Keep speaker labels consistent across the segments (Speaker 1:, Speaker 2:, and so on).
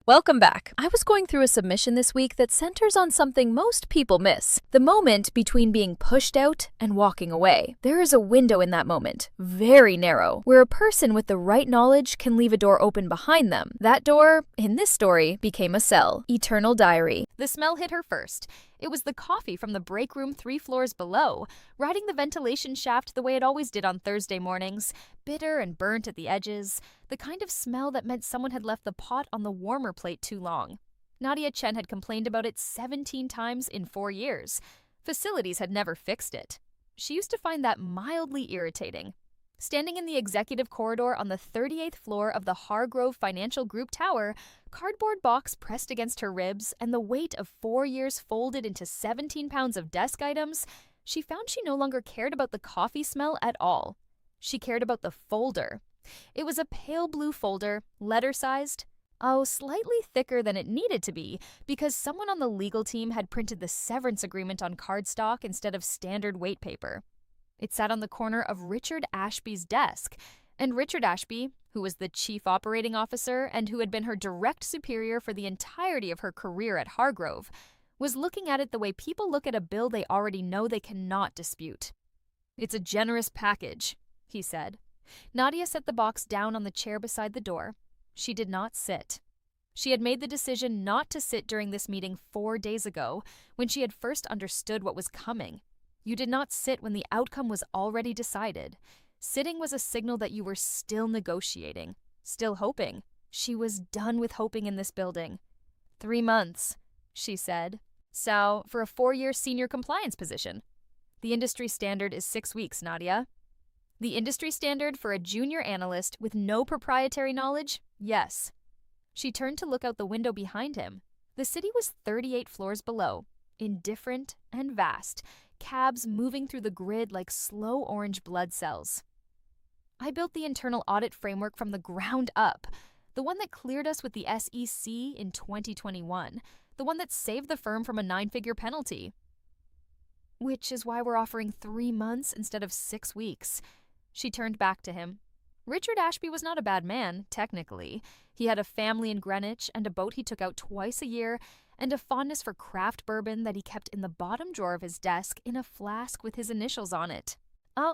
Speaker 1: Welcome back. I was going through a submission this week that centers on something most people miss: the moment between being pushed out and walking away. There is a window in that moment, very narrow, where a person with the right knowledge can leave a door open behind them. That door, in this story, became a cell. Eternal diary. The smell hit her first. It was the coffee from the break room 3 floors below, riding the ventilation shaft the way it always did on Thursday mornings, bitter and burnt at the edges, the kind of smell that meant someone had left the pot on the warmer plate too long. Nadia Chen had complained about it 17 times in 4 years. Facilities had never fixed it. She used to find that mildly irritating. Standing in the executive corridor on the 38th floor of the Hargrove Financial Group Tower, cardboard box pressed against her ribs, and the weight of 4 years folded into 17 pounds of desk items, she found she no longer cared about the coffee smell at all. She cared about the folder. It was a pale blue folder, letter-sized, slightly thicker than it needed to be because someone on the legal team had printed the severance agreement on cardstock instead of standard weight paper. It sat on the corner of Richard Ashby's desk, and Richard Ashby, who was the chief operating officer and who had been her direct superior for the entirety of her career at Hargrove, was looking at it the way people look at a bill they already know they cannot dispute. "It's a generous package," he said. Nadia set the box down on the chair beside the door. She did not sit. She had made the decision not to sit during this meeting 4 days ago, when she had first understood what was coming. You did not sit when the outcome was already decided. Sitting was a signal that you were still negotiating, still hoping. She was done with hoping in this building. 3 months, she said. So, for a 4-year senior compliance position. The industry standard is 6 weeks, Nadia. The industry standard for a junior analyst with no proprietary knowledge? Yes. She turned to look out the window behind him. The city was 38 floors below, indifferent and vast, cabs moving through the grid like slow orange blood cells. "I built the internal audit framework from the ground up, the one that cleared us with the SEC in 2021, the one that saved the firm from a 9-figure penalty. Which is why we're offering 3 months instead of 6 weeks. She turned back to him. Richard Ashby was not a bad man, technically. He had a family in Greenwich and a boat he took out twice a year, and a fondness for craft bourbon that he kept in the bottom drawer of his desk in a flask with his initials on it.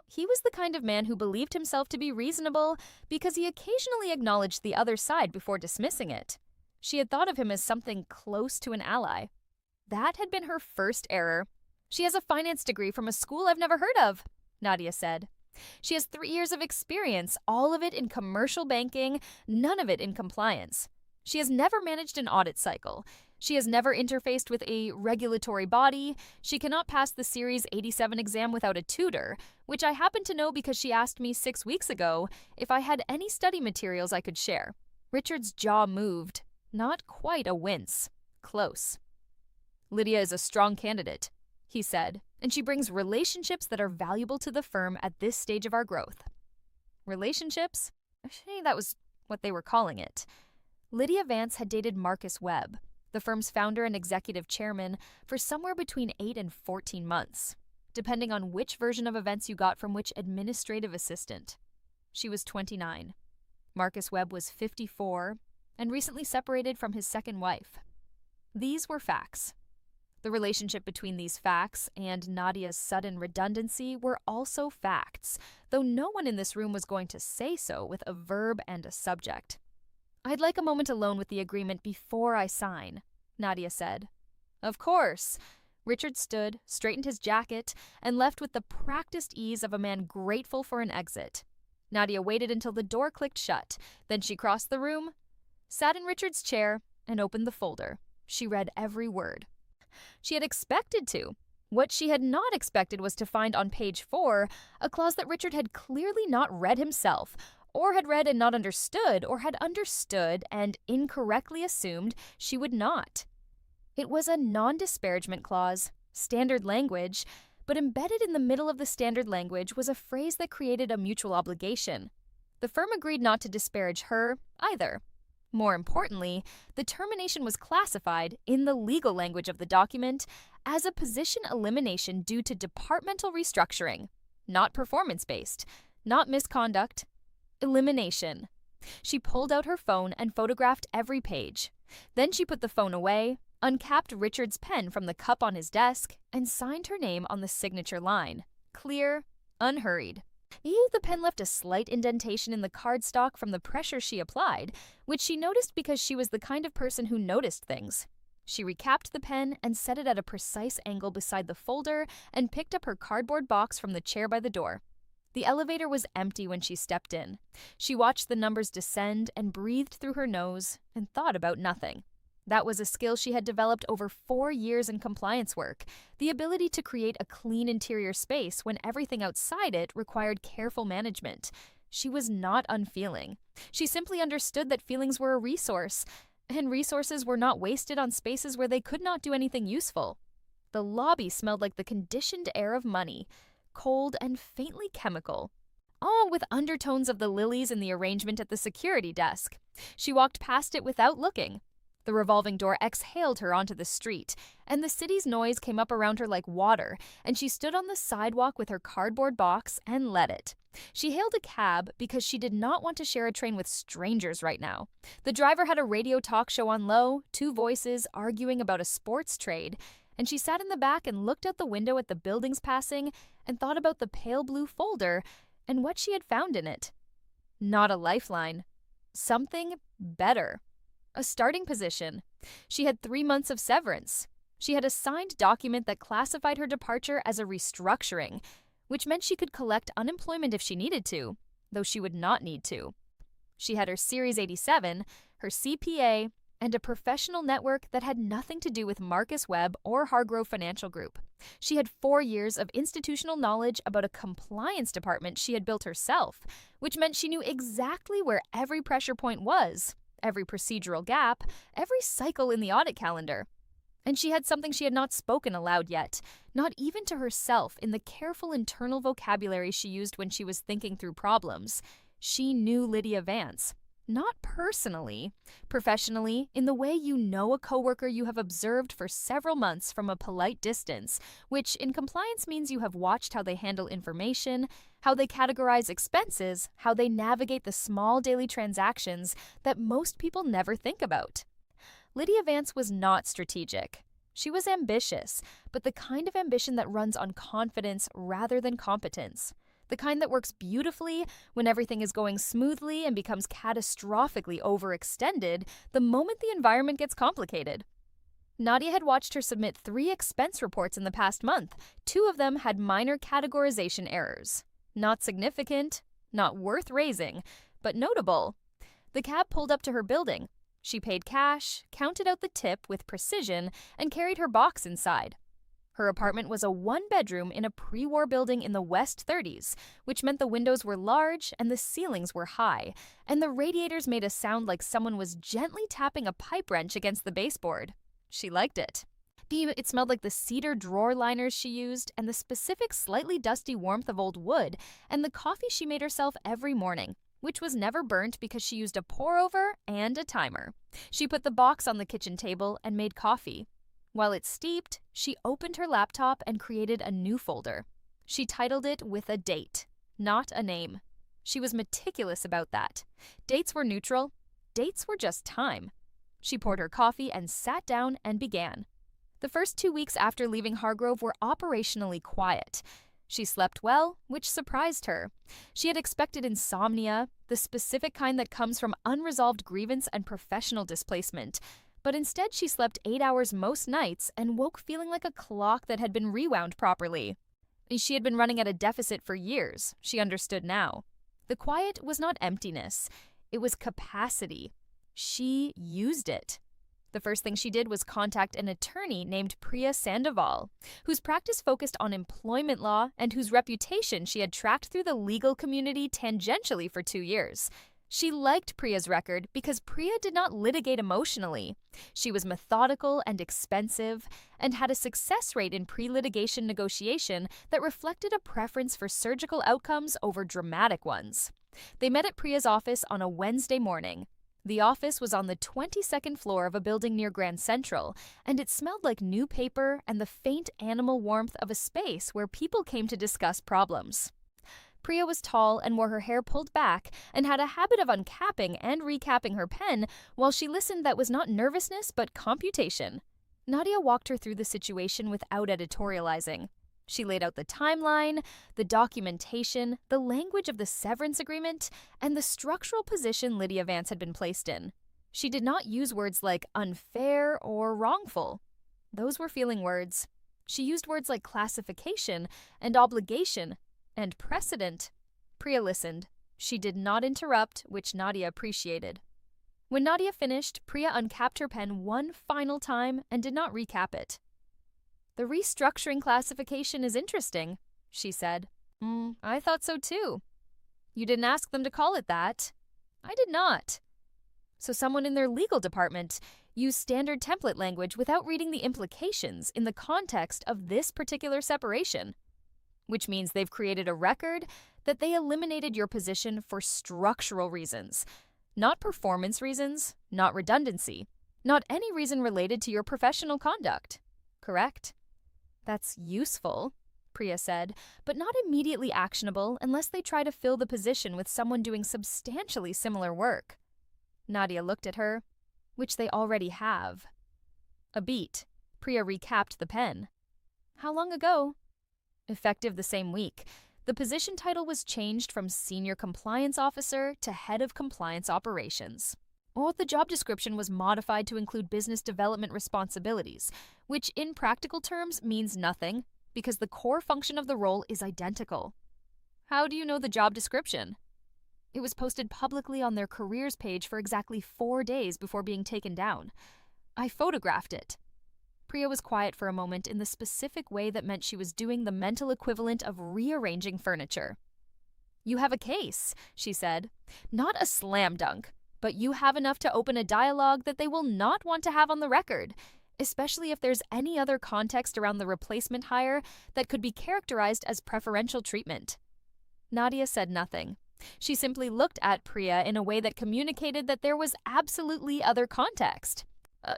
Speaker 1: He was the kind of man who believed himself to be reasonable because he occasionally acknowledged the other side before dismissing it. She had thought of him as something close to an ally. That had been her first error. "She has a finance degree from a school I've never heard of," Nadia said. "She has 3 years of experience, all of it in commercial banking, none of it in compliance. She has never managed an audit cycle. She has never interfaced with a regulatory body. She cannot pass the Series 87 exam without a tutor, which I happen to know because she asked me 6 weeks ago if I had any study materials I could share." Richard's jaw moved. Not quite a wince. Close. "Lydia is a strong candidate," he said, "and she brings relationships that are valuable to the firm at this stage of our growth." Relationships? That was what they were calling it. Lydia Vance had dated Marcus Webb, the firm's founder and executive chairman, for somewhere between 8 and 14 months, depending on which version of events you got from which administrative assistant. She was 29. Marcus Webb was 54 and recently separated from his second wife. These were facts. The relationship between these facts and Nadia's sudden redundancy were also facts, though no one in this room was going to say so with a verb and a subject. "I'd like a moment alone with the agreement before I sign," Nadia said. "Of course." Richard stood, straightened his jacket, and left with the practiced ease of a man grateful for an exit. Nadia waited until the door clicked shut. Then she crossed the room, sat in Richard's chair, and opened the folder. She read every word. She had expected to. What she had not expected was to find on page 4 a clause that Richard had clearly not read himself, or had read and not understood, or had understood and incorrectly assumed she would not. It was a non-disparagement clause, standard language, but embedded in the middle of the standard language was a phrase that created a mutual obligation. The firm agreed not to disparage her either. More importantly, the termination was classified, in the legal language of the document, as a position elimination due to departmental restructuring, not performance-based, not misconduct. Elimination. She pulled out her phone and photographed every page. Then she put the phone away, uncapped Richard's pen from the cup on his desk, and signed her name on the signature line. Clear, unhurried. The pen left a slight indentation in the cardstock from the pressure she applied, which she noticed because she was the kind of person who noticed things. She recapped the pen and set it at a precise angle beside the folder and picked up her cardboard box from the chair by the door. The elevator was empty when she stepped in. She watched the numbers descend and breathed through her nose and thought about nothing. That was a skill she had developed over 4 years in compliance work, the ability to create a clean interior space when everything outside it required careful management. She was not unfeeling. She simply understood that feelings were a resource, and resources were not wasted on spaces where they could not do anything useful. The lobby smelled like the conditioned air of money, cold and faintly chemical, all with undertones of the lilies in the arrangement at the security desk. She walked past it without looking. The revolving door exhaled her onto the street, and the city's noise came up around her like water, and she stood on the sidewalk with her cardboard box and let it. She hailed a cab because she did not want to share a train with strangers right now. The driver had a radio talk show on low, 2 voices arguing about a sports trade, and she sat in the back and looked out the window at the buildings passing and thought about the pale blue folder and what she had found in it. Not a lifeline. Something better. A starting position. She had 3 months of severance. She had a signed document that classified her departure as a restructuring, which meant she could collect unemployment if she needed to, though she would not need to. She had her Series 87, her CPA, and a professional network that had nothing to do with Marcus Webb or Hargrove Financial Group. She had 4 years of institutional knowledge about a compliance department she had built herself, which meant she knew exactly where every pressure point was, every procedural gap, every cycle in the audit calendar. And she had something she had not spoken aloud yet, not even to herself, in the careful internal vocabulary she used when she was thinking through problems. She knew Lydia Vance. Not personally, professionally, in the way you know a coworker you have observed for several months from a polite distance, which in compliance means you have watched how they handle information, how they categorize expenses, how they navigate the small daily transactions that most people never think about. Lydia Vance was not strategic. She was ambitious, but the kind of ambition that runs on confidence rather than competence. The kind that works beautifully when everything is going smoothly and becomes catastrophically overextended the moment the environment gets complicated. Nadia had watched her submit 3 expense reports in the past month. 2 of them had minor categorization errors. Not significant, not worth raising, but notable. The cab pulled up to her building. She paid cash, counted out the tip with precision, and carried her box inside. Her apartment was a 1-bedroom in a pre-war building in the West 30s, which meant the windows were large and the ceilings were high, and the radiators made a sound like someone was gently tapping a pipe wrench against the baseboard. She liked it. It smelled like the cedar drawer liners she used, and the specific slightly dusty warmth of old wood, and the coffee she made herself every morning, which was never burnt because she used a pour-over and a timer. She put the box on the kitchen table and made coffee. While it steeped, she opened her laptop and created a new folder. She titled it with a date, not a name. She was meticulous about that. Dates were neutral. Dates were just time. She poured her coffee and sat down and began. The first 2 weeks after leaving Hargrove were operationally quiet. She slept well, which surprised her. She had expected insomnia, the specific kind that comes from unresolved grievance and professional displacement. But instead she slept 8 hours most nights and woke feeling like a clock that had been rewound properly. She had been running at a deficit for years, she understood now. The quiet was not emptiness, it was capacity. She used it. The first thing she did was contact an attorney named Priya Sandoval, whose practice focused on employment law and whose reputation she had tracked through the legal community tangentially for 2 years. She liked Priya's record because Priya did not litigate emotionally. She was methodical and expensive, and had a success rate in pre-litigation negotiation that reflected a preference for surgical outcomes over dramatic ones. They met at Priya's office on a Wednesday morning. The office was on the 22nd floor of a building near Grand Central, and it smelled like new paper and the faint animal warmth of a space where people came to discuss problems. Priya was tall and wore her hair pulled back and had a habit of uncapping and recapping her pen while she listened. That was not nervousness but computation. Nadia walked her through the situation without editorializing. She laid out the timeline, the documentation, the language of the severance agreement, and the structural position Lydia Vance had been placed in. She did not use words like unfair or wrongful. Those were feeling words. She used words like classification and obligation and precedent. Priya listened. She did not interrupt, which Nadia appreciated. When Nadia finished, Priya uncapped her pen one final time and did not recap it. "The restructuring classification is interesting," she said. I thought so too." "You didn't ask them to call it that." "I did not." "So someone in their legal department used standard template language without reading the implications in the context of this particular separation, which means they've created a record that they eliminated your position for structural reasons, not performance reasons, not redundancy, not any reason related to your professional conduct. Correct?" "That's useful," Priya said, "but not immediately actionable unless they try to fill the position with someone doing substantially similar work." Nadia looked at her. "Which they already have." "A beat." Priya recapped the pen. "How long ago?" "Effective the same week. The position title was changed from Senior Compliance Officer to Head of Compliance Operations. Or the job description was modified to include business development responsibilities, which in practical terms means nothing because the core function of the role is identical." "How do you know the job description?" "It was posted publicly on their careers page for exactly 4 days before being taken down. I photographed it." Priya was quiet for a moment in the specific way that meant she was doing the mental equivalent of rearranging furniture. "You have a case," she said. "Not a slam dunk, but you have enough to open a dialogue that they will not want to have on the record, especially if there's any other context around the replacement hire that could be characterized as preferential treatment." Nadia said nothing. She simply looked at Priya in a way that communicated that there was absolutely other context.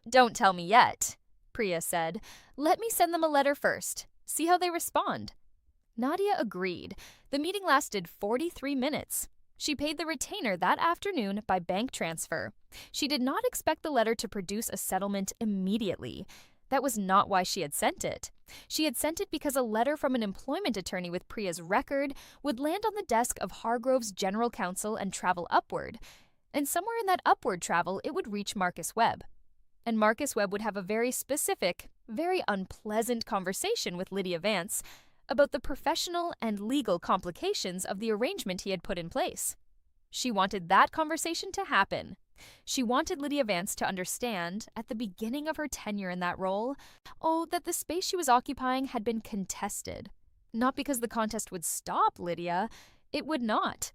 Speaker 1: Don't tell me yet," Priya said. "Let me send them a letter first. See how they respond." Nadia agreed. The meeting lasted 43 minutes. She paid the retainer that afternoon by bank transfer. She did not expect the letter to produce a settlement immediately. That was not why she had sent it. She had sent it because a letter from an employment attorney with Priya's record would land on the desk of Hargrove's general counsel and travel upward. And somewhere in that upward travel, it would reach Marcus Webb. And Marcus Webb would have a very specific, very unpleasant conversation with Lydia Vance about the professional and legal complications of the arrangement he had put in place. She wanted that conversation to happen. She wanted Lydia Vance to understand, at the beginning of her tenure in that role, that the space she was occupying had been contested. Not because the contest would stop Lydia, it would not,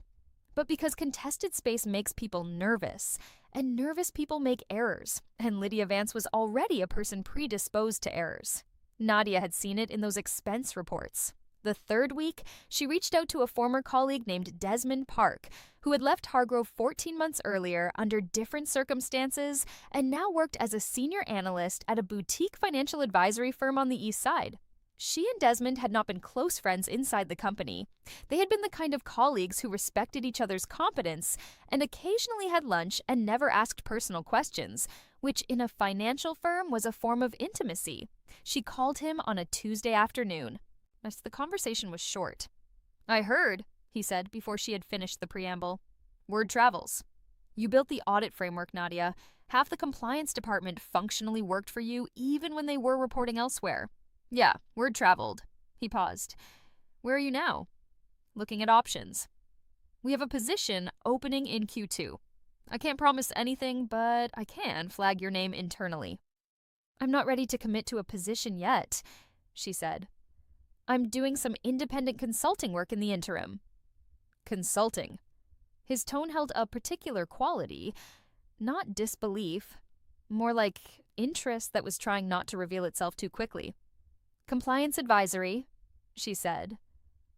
Speaker 1: but because contested space makes people nervous, and nervous people make errors, and Lydia Vance was already a person predisposed to errors. Nadia had seen it in those expense reports. The third week, she reached out to a former colleague named Desmond Park, who had left Hargrove 14 months earlier under different circumstances and now worked as a senior analyst at a boutique financial advisory firm on the East Side. She and Desmond had not been close friends inside the company. They had been the kind of colleagues who respected each other's competence and occasionally had lunch and never asked personal questions, which in a financial firm was a form of intimacy. She called him on a Tuesday afternoon. The conversation was short. "I heard," he said before she had finished the preamble. "Word travels. You built the audit framework, Nadia. Half the compliance department functionally worked for you even when they were reporting elsewhere. Yeah, word traveled." He paused. "Where are you now?" "Looking at options. We have a position opening in Q2. I can't promise anything, but I can flag your name internally." "I'm not ready to commit to a position yet," she said. "I'm doing some independent consulting work in the interim." "Consulting?" His tone held a particular quality, not disbelief, more like interest that was trying not to reveal itself too quickly. "Compliance advisory," she said.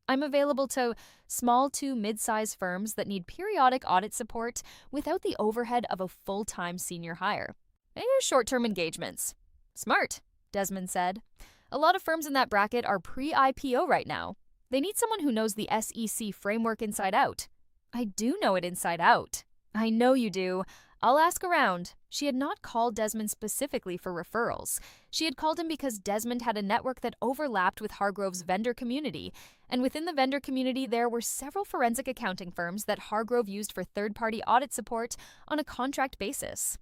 Speaker 1: "I'm available to small to mid-size firms that need periodic audit support without the overhead of a full-time senior hire. And short-term engagements." "Smart," Desmond said. "A lot of firms in that bracket are pre-IPO right now. They need someone who knows the SEC framework inside out. I do know it inside out. I know you do. I'll ask around. She had not called Desmond specifically for referrals. She had called him because Desmond had a network that overlapped with Hargrove's vendor community, and within the vendor community there were several forensic accounting firms that Hargrove used for third-party audit support on a contract basis.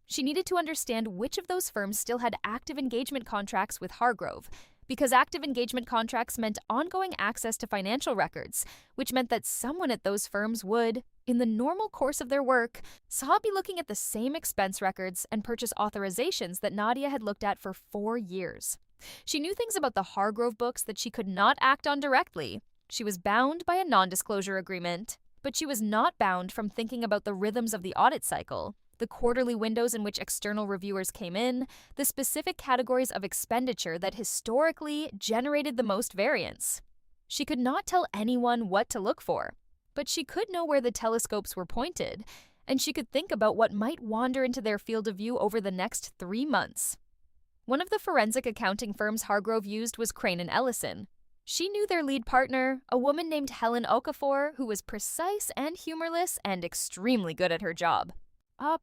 Speaker 1: She needed to understand which of those firms still had active engagement contracts with Hargrove, because active engagement contracts meant ongoing access to financial records, which meant that someone at those firms would, in the normal course of their work, be looking at the same expense records and purchase authorizations that Nadia had looked at for 4 years. She knew things about the Hargrove books that she could not act on directly. She was bound by a non-disclosure agreement, but she was not bound from thinking about the rhythms of the audit cycle, the quarterly windows in which external reviewers came in, the specific categories of expenditure that historically generated the most variance. She could not tell anyone what to look for, but she could know where the telescopes were pointed, and she could think about what might wander into their field of view over the next 3 months. One of the forensic accounting firms Hargrove used was Crane & Ellison. She knew their lead partner, a woman named Helen Okafor, who was precise and humorless and extremely good at her job.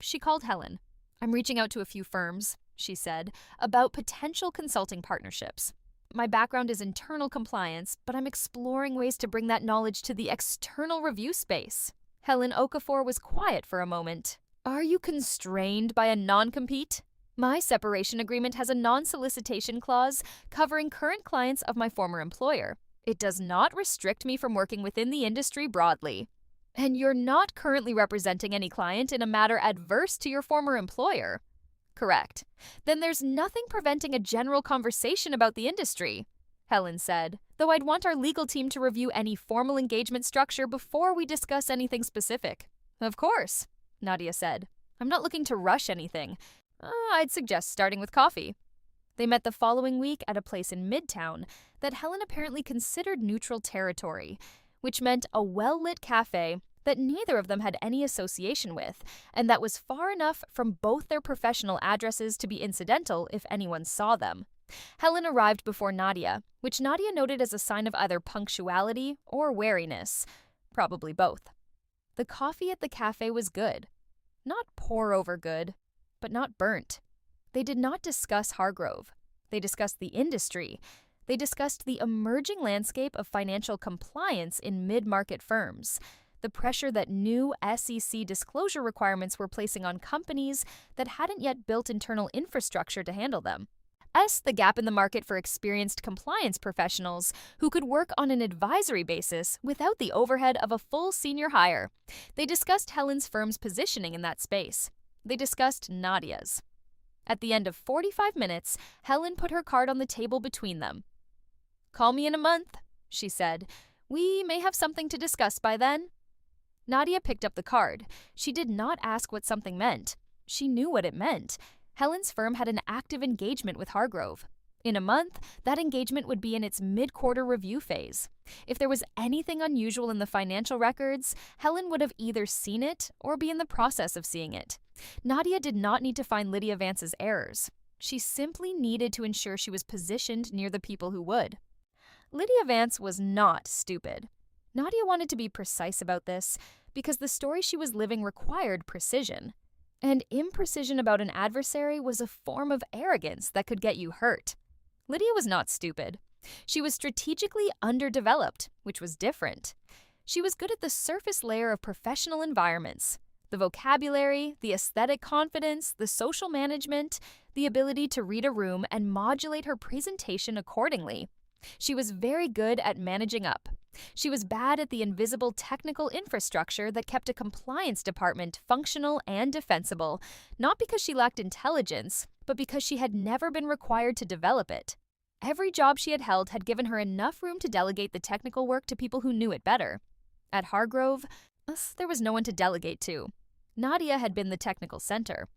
Speaker 1: She called Helen. "I'm reaching out to a few firms," she said, "about potential consulting partnerships. My background is internal compliance, but I'm exploring ways to bring that knowledge to the external review space." Helen Okafor was quiet for a moment. "Are you constrained by a non-compete? My separation agreement has a non-solicitation clause covering current clients of my former employer. It does not restrict me from working within the industry broadly. And you're not currently representing any client in a matter adverse to your former employer." "Correct. Then there's nothing preventing a general conversation about the industry," Helen said, "though I'd want our legal team to review any formal engagement structure before we discuss anything specific." "Of course," Nadia said. "I'm not looking to rush anything. I'd suggest starting with coffee." They met the following week at a place in Midtown that Helen apparently considered neutral territory, which meant a well-lit cafe that neither of them had any association with, and that was far enough from both their professional addresses to be incidental if anyone saw them. Helen arrived before Nadia, which Nadia noted as a sign of either punctuality or wariness, probably both. The coffee at the cafe was good. Not pour-over good, but not burnt. They did not discuss Hargrove. They discussed the industry. They discussed the emerging landscape of financial compliance in mid-market firms, the pressure that new SEC disclosure requirements were placing on companies that hadn't yet built internal infrastructure to handle them, the gap in the market for experienced compliance professionals who could work on an advisory basis without the overhead of a full senior hire. They discussed Helen's firm's positioning in that space. They discussed Nadia's. At the end of 45 minutes, Helen put her card on the table between them. "Call me in a month," she said. "We may have something to discuss by then." Nadia picked up the card. She did not ask what something meant. She knew what it meant. Helen's firm had an active engagement with Hargrove. In a month, that engagement would be in its mid-quarter review phase. If there was anything unusual in the financial records, Helen would have either seen it or be in the process of seeing it. Nadia did not need to find Lydia Vance's errors. She simply needed to ensure she was positioned near the people who would. Lydia Vance was not stupid. Nadia wanted to be precise about this because the story she was living required precision. And imprecision about an adversary was a form of arrogance that could get you hurt. Lydia was not stupid. She was strategically underdeveloped, which was different. She was good at the surface layer of professional environments. The vocabulary, the aesthetic confidence, the social management, the ability to read a room and modulate her presentation accordingly. She was very good at managing up. She was bad at the invisible technical infrastructure that kept a compliance department functional and defensible, not because she lacked intelligence, but because she had never been required to develop it. Every job she had held had given her enough room to delegate the technical work to people who knew it better. At Hargrove, there was no one to delegate to. Nadia had been the technical center.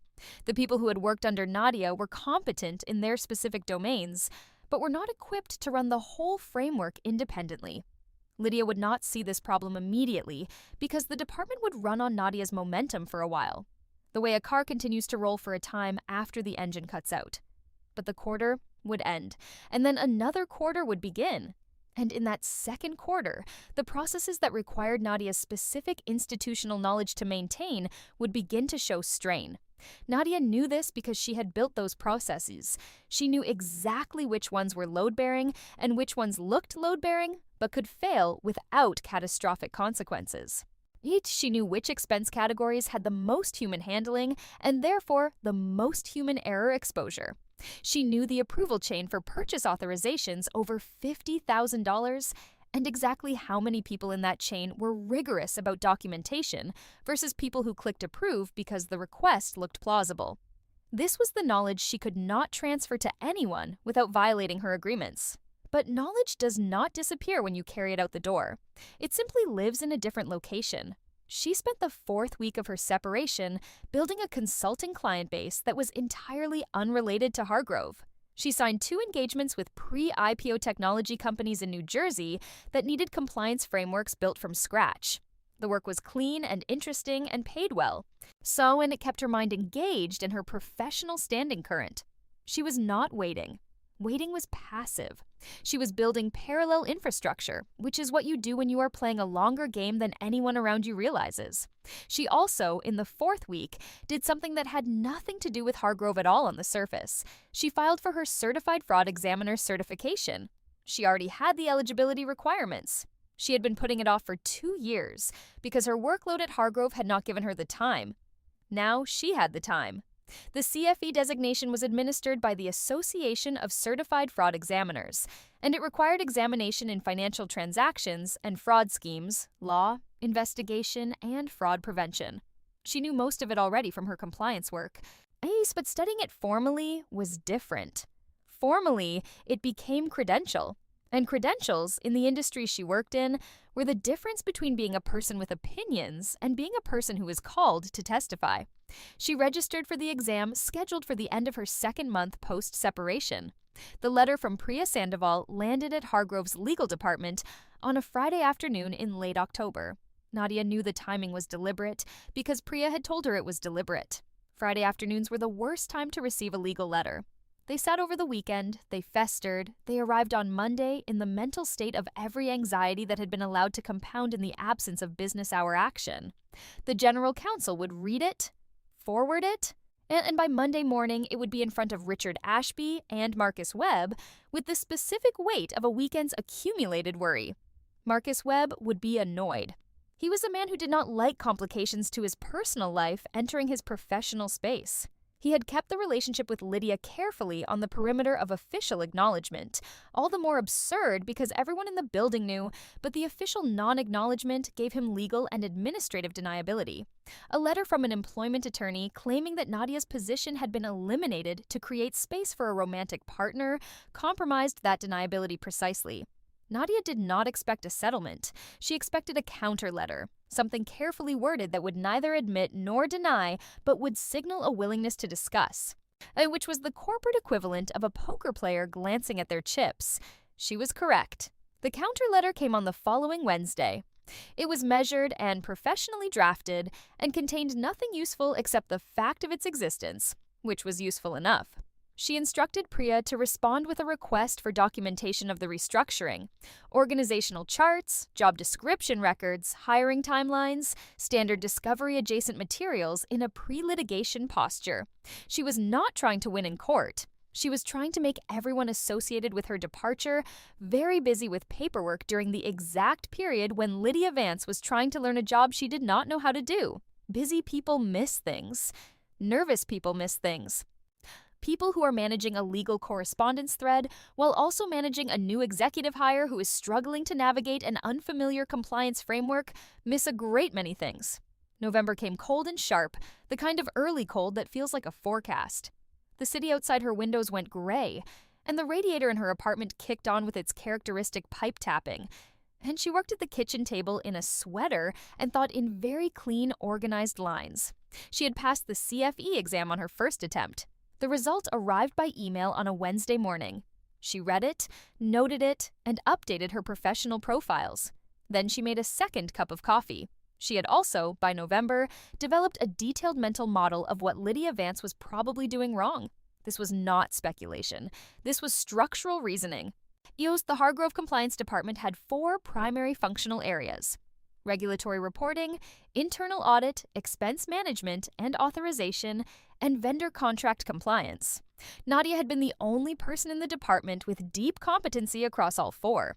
Speaker 1: The people who had worked under Nadia were competent in their specific domains, but were not equipped to run the whole framework independently. Lydia would not see this problem immediately because the department would run on Nadia's momentum for a while, the way a car continues to roll for a time after the engine cuts out. But the quarter would end, and then another quarter would begin. And in that second quarter, the processes that required Nadia's specific institutional knowledge to maintain would begin to show strain. Nadia knew this because she had built those processes. She knew exactly which ones were load-bearing and which ones looked load-bearing but could fail without catastrophic consequences. She knew which expense categories had the most human handling and therefore the most human error exposure. She knew the approval chain for purchase authorizations over $50,000 and exactly how many people in that chain were rigorous about documentation versus people who clicked approve because the request looked plausible. This was the knowledge she could not transfer to anyone without violating her agreements. But knowledge does not disappear when you carry it out the door. It simply lives in a different location. She spent the fourth week of her separation building a consulting client base that was entirely unrelated to Hargrove. She signed 2 engagements with pre-IPO technology companies in New Jersey that needed compliance frameworks built from scratch. The work was clean and interesting and paid well. And it kept her mind engaged and her professional standing current. She was not waiting. Waiting was passive. She was building parallel infrastructure, which is what you do when you are playing a longer game than anyone around you realizes. She also, in the fourth week, did something that had nothing to do with Hargrove at all on the surface. She filed for her Certified Fraud Examiner certification. She already had the eligibility requirements. She had been putting it off for 2 years because her workload at Hargrove had not given her the time. Now she had the time. The CFE designation was administered by the Association of Certified Fraud Examiners, and it required examination in financial transactions and fraud schemes, law, investigation, and fraud prevention. She knew most of it already from her compliance work. But studying it formally was different. Formally, it became credential. And credentials, in the industry she worked in, were the difference between being a person with opinions and being a person who was called to testify. She registered for the exam scheduled for the end of her second month post-separation. The letter from Priya Sandoval landed at Hargrove's legal department on a Friday afternoon in late October. Nadia knew the timing was deliberate because Priya had told her it was deliberate. Friday afternoons were the worst time to receive a legal letter. They sat over the weekend, they festered, they arrived on Monday in the mental state of every anxiety that had been allowed to compound in the absence of business hour action. The general counsel would read it, forward it, and by Monday morning it would be in front of Richard Ashby and Marcus Webb with the specific weight of a weekend's accumulated worry. Marcus Webb would be annoyed. He was a man who did not like complications to his personal life entering his professional space. He had kept the relationship with Lydia carefully on the perimeter of official acknowledgement, all the more absurd because everyone in the building knew, but the official non-acknowledgement gave him legal and administrative deniability. A letter from an employment attorney claiming that Nadia's position had been eliminated to create space for a romantic partner compromised that deniability precisely. Nadia did not expect a settlement. She expected a counter letter, something carefully worded that would neither admit nor deny, but would signal a willingness to discuss, which was the corporate equivalent of a poker player glancing at their chips. She was correct. The counter letter came on the following Wednesday. It was measured and professionally drafted and contained nothing useful except the fact of its existence, which was useful enough. She instructed Priya to respond with a request for documentation of the restructuring, organizational charts, job description records, hiring timelines, standard discovery adjacent materials in a pre-litigation posture. She was not trying to win in court. She was trying to make everyone associated with her departure very busy with paperwork during the exact period when Lydia Vance was trying to learn a job she did not know how to do. Busy people miss things. Nervous people miss things. People who are managing a legal correspondence thread while also managing a new executive hire who is struggling to navigate an unfamiliar compliance framework miss a great many things. November came cold and sharp, the kind of early cold that feels like a forecast. The city outside her windows went gray, and the radiator in her apartment kicked on with its characteristic pipe tapping. And she worked at the kitchen table in a sweater and thought in very clean, organized lines. She had passed the CFE exam on her first attempt. The result arrived by email on a Wednesday morning. She read it, noted it, and updated her professional profiles. Then she made a second cup of coffee. She had also, by November, developed a detailed mental model of what Lydia Vance was probably doing wrong. This was not speculation. This was structural reasoning. The Hargrove Compliance Department had 4 primary functional areas: regulatory reporting, internal audit, expense management and authorization, and vendor contract compliance. Nadia had been the only person in the department with deep competency across all 4.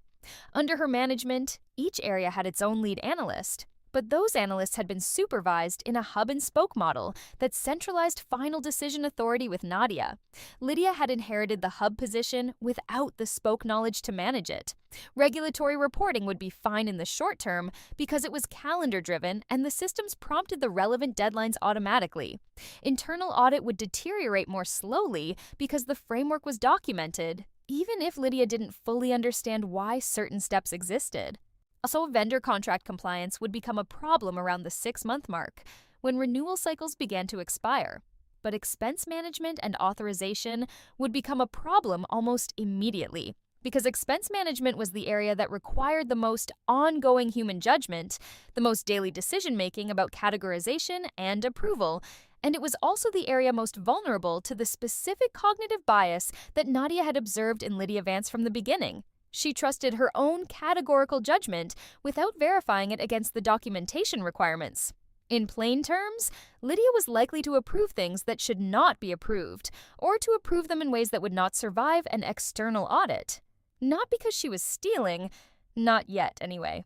Speaker 1: Under her management, each area had its own lead analyst, but those analysts had been supervised in a hub-and-spoke model that centralized final decision authority with Nadia. Lydia had inherited the hub position without the spoke knowledge to manage it. Regulatory reporting would be fine in the short term because it was calendar-driven and the systems prompted the relevant deadlines automatically. Internal audit would deteriorate more slowly because the framework was documented, even if Lydia didn't fully understand why certain steps existed. Also, vendor contract compliance would become a problem around the 6-month mark, when renewal cycles began to expire. But expense management and authorization would become a problem almost immediately, because expense management was the area that required the most ongoing human judgment, the most daily decision-making about categorization and approval, and it was also the area most vulnerable to the specific cognitive bias that Nadia had observed in Lydia Vance from the beginning. She trusted her own categorical judgment without verifying it against the documentation requirements. In plain terms, Lydia was likely to approve things that should not be approved, or to approve them in ways that would not survive an external audit. Not because she was stealing, not yet anyway.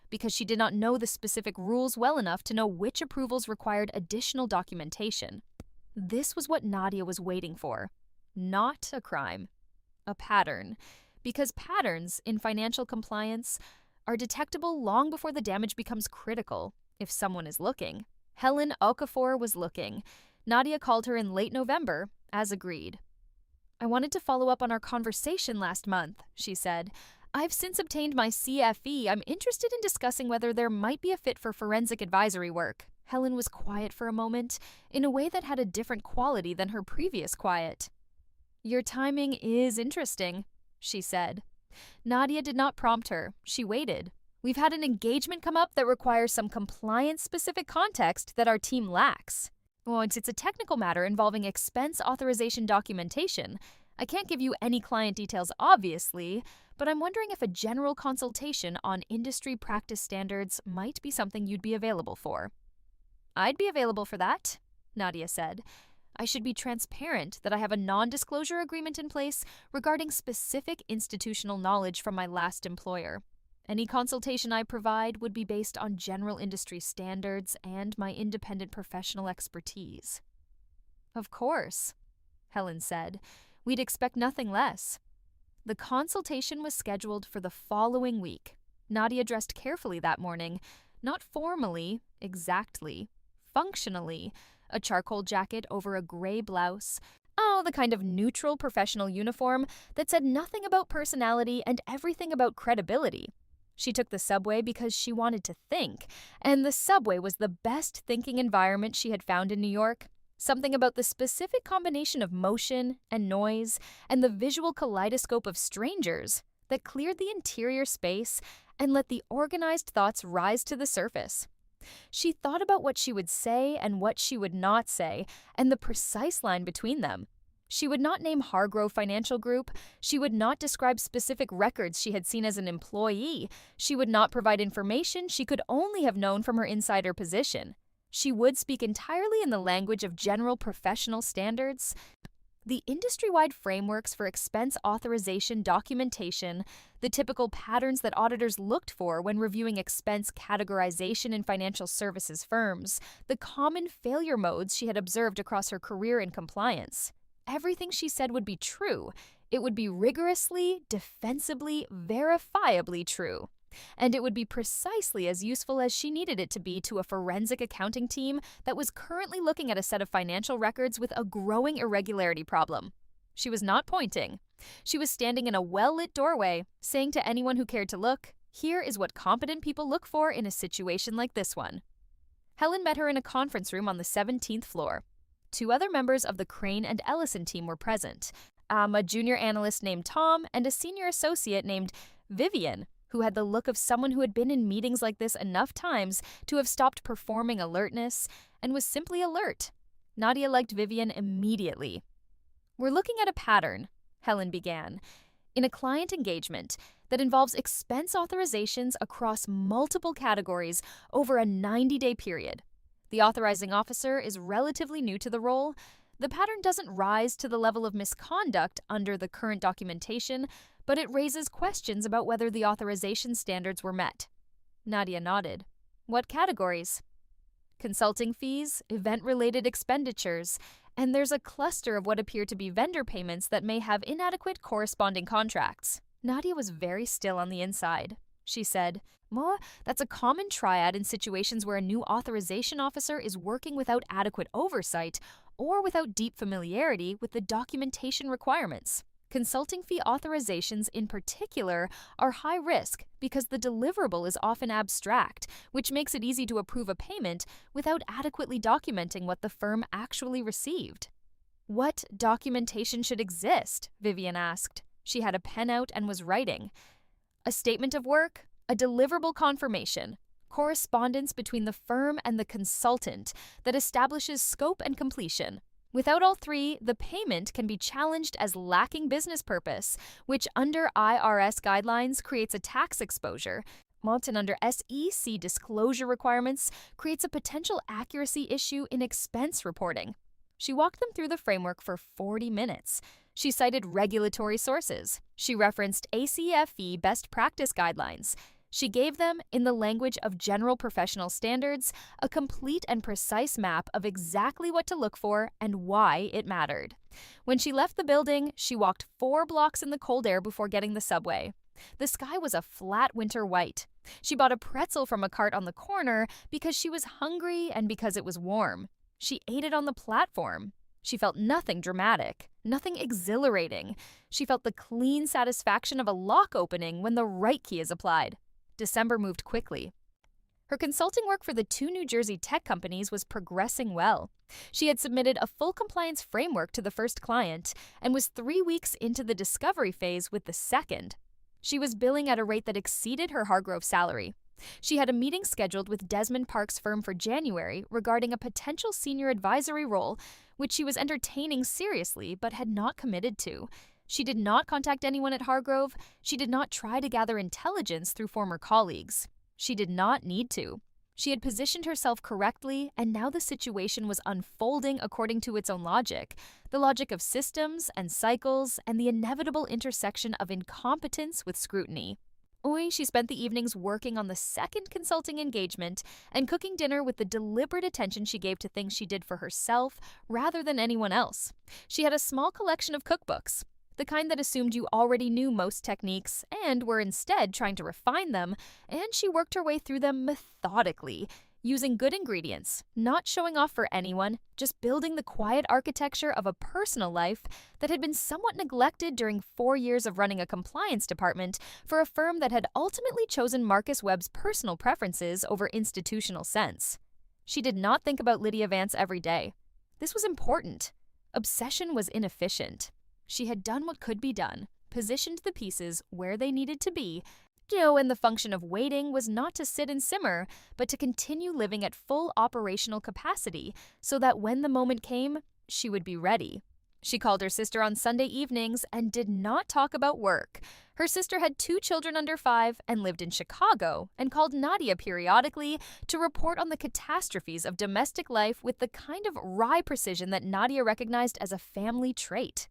Speaker 1: Because she did not know the specific rules well enough to know which approvals required additional documentation. This was what Nadia was waiting for. Not a crime. A pattern. Because patterns in financial compliance are detectable long before the damage becomes critical, if someone is looking. Helen Okafor was looking. Nadia called her in late November, as agreed. "I wanted to follow up on our conversation last month," she said. "I've since obtained my CFE. I'm interested in discussing whether there might be a fit for forensic advisory work." Helen was quiet for a moment, in a way that had a different quality than her previous quiet. "Your timing is interesting," she said. Nadia did not prompt her. She waited. "We've had an engagement come up that requires some compliance-specific context that our team lacks. Well, it's a technical matter involving expense authorization documentation. I can't give you any client details, obviously, but I'm wondering if a general consultation on industry practice standards might be something you'd be available for." "I'd be available for that," Nadia said. "I should be transparent that I have a non-disclosure agreement in place regarding specific institutional knowledge from my last employer. Any consultation I provide would be based on general industry standards and my independent professional expertise." "Of course," Helen said. "We'd expect nothing less." The consultation was scheduled for the following week. Nadia dressed carefully that morning, not formally, exactly, functionally. A charcoal jacket over a gray blouse. The kind of neutral professional uniform that said nothing about personality and everything about credibility. She took the subway because she wanted to think, and the subway was the best thinking environment she had found in New York. Something about the specific combination of motion and noise and the visual kaleidoscope of strangers that cleared the interior space and let the organized thoughts rise to the surface. She thought about what she would say and what she would not say, and the precise line between them. She would not name Hargrove Financial Group. She would not describe specific records she had seen as an employee. She would not provide information she could only have known from her insider position. She would speak entirely in the language of general professional standards. The industry-wide frameworks for expense authorization documentation, the typical patterns that auditors looked for when reviewing expense categorization in financial services firms, the common failure modes she had observed across her career in compliance. Everything she said would be true. It would be rigorously, defensibly, verifiably true. And it would be precisely as useful as she needed it to be to a forensic accounting team that was currently looking at a set of financial records with a growing irregularity problem. She was not pointing. She was standing in a well-lit doorway, saying to anyone who cared to look, "Here is what competent people look for in a situation like this one." Helen met her in a conference room on the 17th floor. 2 other members of the Crane and Ellison team were present, a junior analyst named Tom and a senior associate named Vivian, who had the look of someone who had been in meetings like this enough times to have stopped performing alertness and was simply alert. Nadia liked Vivian immediately. "We're looking at a pattern," Helen began. In a client engagement that involves expense authorizations across multiple categories over a 90-day period, the authorizing officer is relatively new to the role. The pattern doesn't rise to the level of misconduct under the current documentation, but it raises questions about whether the authorization standards were met. Nadia nodded. What categories? Consulting fees, event-related expenditures, and there's a cluster of what appear to be vendor payments that may have inadequate corresponding contracts. Nadia was very still on the inside. She said, that's a common triad in situations where a new authorization officer is working without adequate oversight or without deep familiarity with the documentation requirements. Consulting fee authorizations in particular are high risk because the deliverable is often abstract, which makes it easy to approve a payment without adequately documenting what the firm actually received. What documentation should exist? Vivian asked. She had a pen out and was writing. A statement of work, a deliverable confirmation, correspondence between the firm and the consultant that establishes scope and completion. Without all three, the payment can be challenged as lacking business purpose, which under IRS guidelines creates a tax exposure, and under SEC disclosure requirements creates a potential accuracy issue in expense reporting. She walked them through the framework for 40 minutes. She cited regulatory sources. She referenced ACFE best practice guidelines. She gave them, in the language of general professional standards, a complete and precise map of exactly what to look for and why it mattered. When she left the building, she walked 4 blocks in the cold air before getting the subway. The sky was a flat winter white. She bought a pretzel from a cart on the corner because she was hungry and because it was warm. She ate it on the platform. She felt nothing dramatic, nothing exhilarating. She felt the clean satisfaction of a lock opening when the right key is applied. December moved quickly. Her consulting work for the 2 New Jersey tech companies was progressing well. She had submitted a full compliance framework to the first client and was 3 weeks into the discovery phase with the second. She was billing at a rate that exceeded her Hargrove salary. She had a meeting scheduled with Desmond Park's firm for January regarding a potential senior advisory role, which she was entertaining seriously but had not committed to. She did not contact anyone at Hargrove. She did not try to gather intelligence through former colleagues. She did not need to. She had positioned herself correctly, and now the situation was unfolding according to its own logic, the logic of systems and cycles and the inevitable intersection of incompetence with scrutiny. She spent the evenings working on the second consulting engagement and cooking dinner with the deliberate attention she gave to things she did for herself rather than anyone else. She had a small collection of cookbooks, the kind that assumed you already knew most techniques and were instead trying to refine them, and she worked her way through them methodically, using good ingredients, not showing off for anyone, just building the quiet architecture of a personal life that had been somewhat neglected during 4 years of running a compliance department for a firm that had ultimately chosen Marcus Webb's personal preferences over institutional sense. She did not think about Lydia Vance every day. This was important. Obsession was inefficient. She had done what could be done, positioned the pieces where they needed to be, and the function of waiting was not to sit and simmer, but to continue living at full operational capacity so that when the moment came, she would be ready. She called her sister on Sunday evenings and did not talk about work. Her sister had 2 children under 5 and lived in Chicago and called Nadia periodically to report on the catastrophes of domestic life with the kind of wry precision that Nadia recognized as a family trait.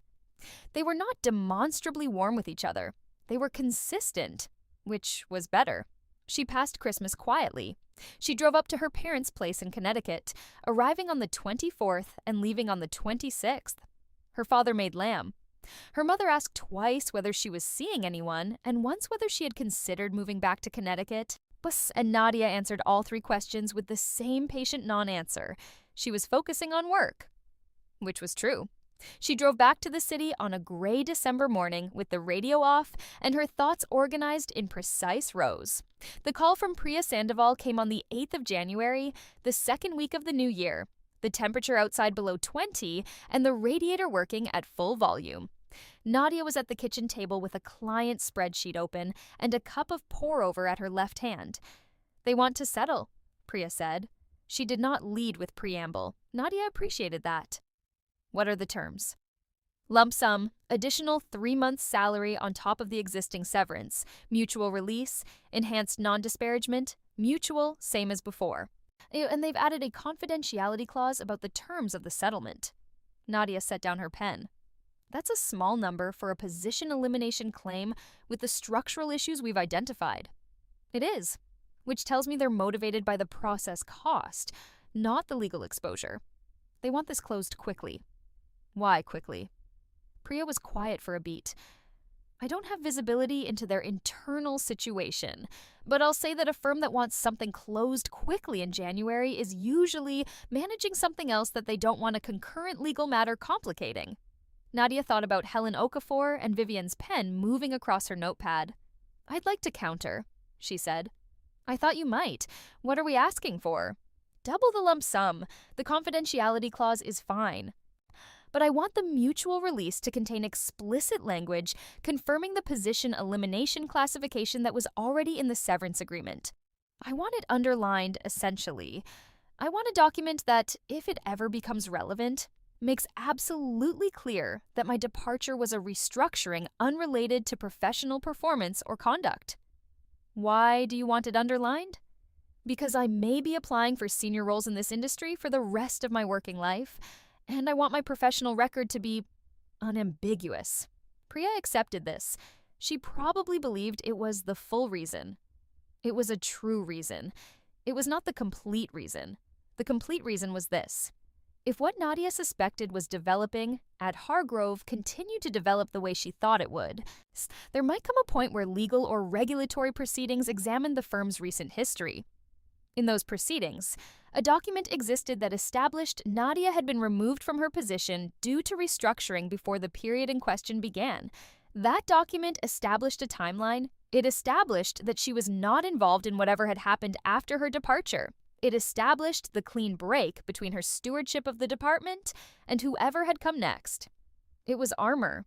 Speaker 1: They were not demonstrably warm with each other. They were consistent, which was better. She passed Christmas quietly. She drove up to her parents' place in Connecticut, arriving on the 24th and leaving on the 26th. Her father made lamb. Her mother asked twice whether she was seeing anyone, and once whether she had considered moving back to Connecticut. And Nadia answered all 3 questions with the same patient non-answer. She was focusing on work, which was true. She drove back to the city on a gray December morning with the radio off and her thoughts organized in precise rows. The call from Priya Sandoval came on the 8th of January, the second week of the new year, the temperature outside below 20 and the radiator working at full volume. Nadia was at the kitchen table with a client spreadsheet open and a cup of pour-over at her left hand. "They want to settle," Priya said. She did not lead with preamble. Nadia appreciated that. "What are the terms?" Lump sum, additional 3 months' salary on top of the existing severance, mutual release, enhanced non-disparagement, mutual, same as before. And they've added a confidentiality clause about the terms of the settlement. Nadia set down her pen. That's a small number for a position elimination claim with the structural issues we've identified. It is, which tells me they're motivated by the process cost, not the legal exposure. They want this closed quickly. Why quickly? Priya was quiet for a beat. I don't have visibility into their internal situation, but I'll say that a firm that wants something closed quickly in January is usually managing something else that they don't want a concurrent legal matter complicating. Nadia thought about Helen Okafor and Vivian's pen moving across her notepad. I'd like to counter, she said. I thought you might. What are we asking for? Double the lump sum. The confidentiality clause is fine. But I want the mutual release to contain explicit language confirming the position elimination classification that was already in the severance agreement. I want it underlined, essentially. I want a document that, if it ever becomes relevant, makes absolutely clear that my departure was a restructuring unrelated to professional performance or conduct. Why do you want it underlined? Because I may be applying for senior roles in this industry for the rest of my working life, and I want my professional record to be unambiguous. Priya accepted this. She probably believed it was the full reason. It was a true reason. It was not the complete reason. The complete reason was this. If what Nadia suspected was developing, at Hargrove continued to develop the way she thought it would, there might come a point where legal or regulatory proceedings examined the firm's recent history. In those proceedings, a document existed that established Nadia had been removed from her position due to restructuring before the period in question began. That document established a timeline. It established that she was not involved in whatever had happened after her departure. It established the clean break between her stewardship of the department and whoever had come next. It was armor,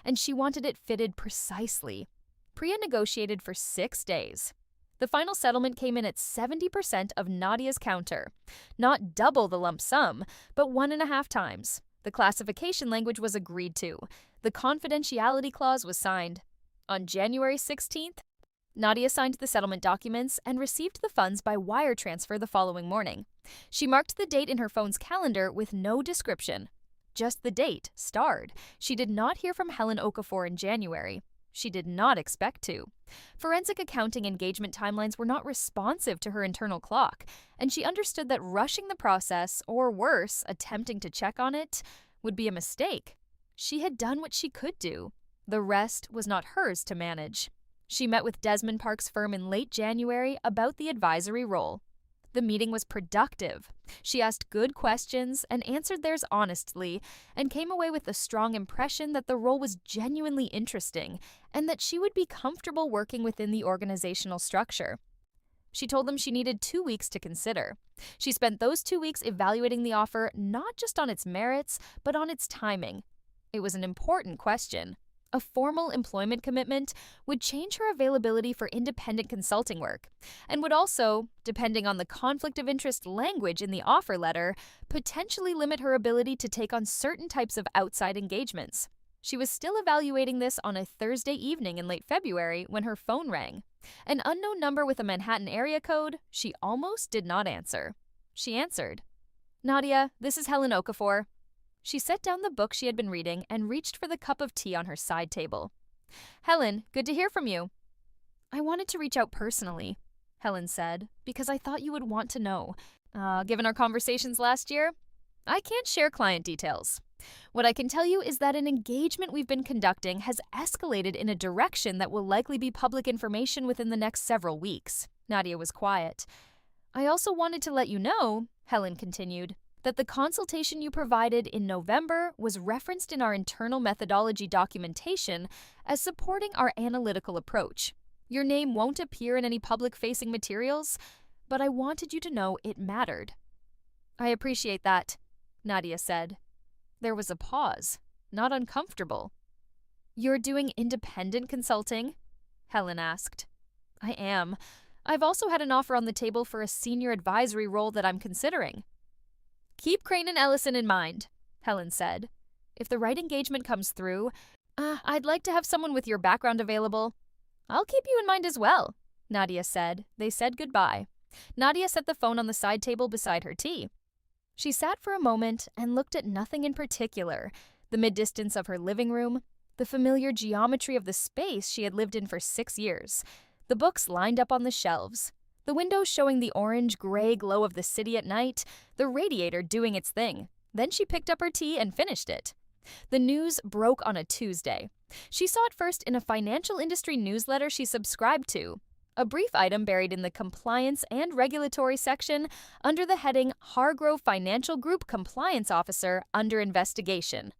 Speaker 1: and she wanted it fitted precisely. Priya negotiated for 6 days. The final settlement came in at 70% of Nadia's counter. Not double the lump sum, but 1.5 times. The classification language was agreed to. The confidentiality clause was signed. On January 16th, Nadia signed the settlement documents and received the funds by wire transfer the following morning. She marked the date in her phone's calendar with no description. Just the date, starred. She did not hear from Helen Okafor in January. She did not expect to. Forensic accounting engagement timelines were not responsive to her internal clock, and she understood that rushing the process, or worse, attempting to check on it, would be a mistake. She had done what she could do. The rest was not hers to manage. She met with Desmond Park's firm in late January about the advisory role. The meeting was productive. She asked good questions and answered theirs honestly, and came away with a strong impression that the role was genuinely interesting and that she would be comfortable working within the organizational structure. She told them she needed 2 weeks to consider. She spent those 2 weeks evaluating the offer not just on its merits, but on its timing. It was an important question. A formal employment commitment would change her availability for independent consulting work, and would also, depending on the conflict of interest language in the offer letter, potentially limit her ability to take on certain types of outside engagements. She was still evaluating this on a Thursday evening in late February when her phone rang. An unknown number with a Manhattan area code, she almost did not answer. She answered. "Nadia, this is Helen Okafor." She set down the book she had been reading and reached for the cup of tea on her side table. "Helen, good to hear from you." "I wanted to reach out personally," Helen said, "because I thought you would want to know. Given our conversations last year, I can't share client details. What I can tell you is that an engagement we've been conducting has escalated in a direction that will likely be public information within the next several weeks." Nadia was quiet. "I also wanted to let you know," Helen continued, "that the consultation you provided in November was referenced in our internal methodology documentation as supporting our analytical approach. Your name won't appear in any public-facing materials, but I wanted you to know it mattered." "I appreciate that," Nadia said. There was a pause, not uncomfortable. "You're doing independent consulting?" Helen asked. "I am. I've also had an offer on the table for a senior advisory role that I'm considering." "Keep Crane and Ellison in mind," Helen said. If the right engagement comes through, I'd like to have someone with your background available. I'll keep you in mind as well, Nadia said. They said goodbye. Nadia set the phone on the side table beside her tea. She sat for a moment and looked at nothing in particular, the mid-distance of her living room, the familiar geometry of the space she had lived in for 6 years, the books lined up on the shelves, the windows showing the orange-gray glow of the city at night, the radiator doing its thing. Then she picked up her tea and finished it. The news broke on a Tuesday. She saw it first in a financial industry newsletter she subscribed to, a brief item buried in the Compliance and Regulatory section under the heading Hargrove Financial Group Compliance Officer under investigation.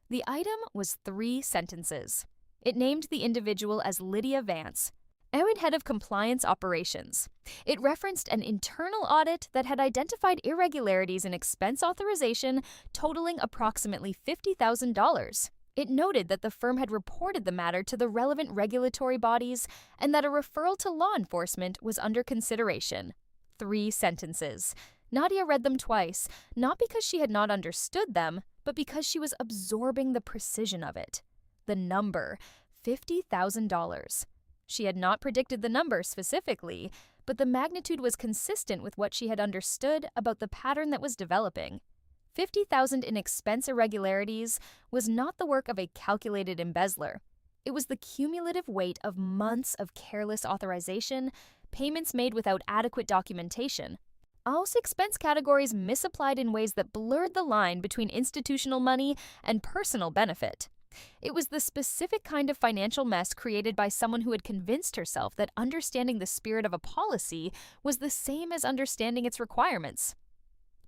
Speaker 1: The item was 3 sentences. It named the individual as Lydia Vance, Aaron Head of Compliance Operations. It referenced an internal audit that had identified irregularities in expense authorization totaling approximately $50,000. It noted that the firm had reported the matter to the relevant regulatory bodies and that a referral to law enforcement was under consideration. 3 sentences. Nadia read them twice, not because she had not understood them, but because she was absorbing the precision of it. The number, $50,000. She had not predicted the number specifically, but the magnitude was consistent with what she had understood about the pattern that was developing. $50,000 in expense irregularities was not the work of a calculated embezzler. It was the cumulative weight of months of careless authorization, payments made without adequate documentation. Also, expense categories misapplied in ways that blurred the line between institutional money and personal benefit. It was the specific kind of financial mess created by someone who had convinced herself that understanding the spirit of a policy was the same as understanding its requirements.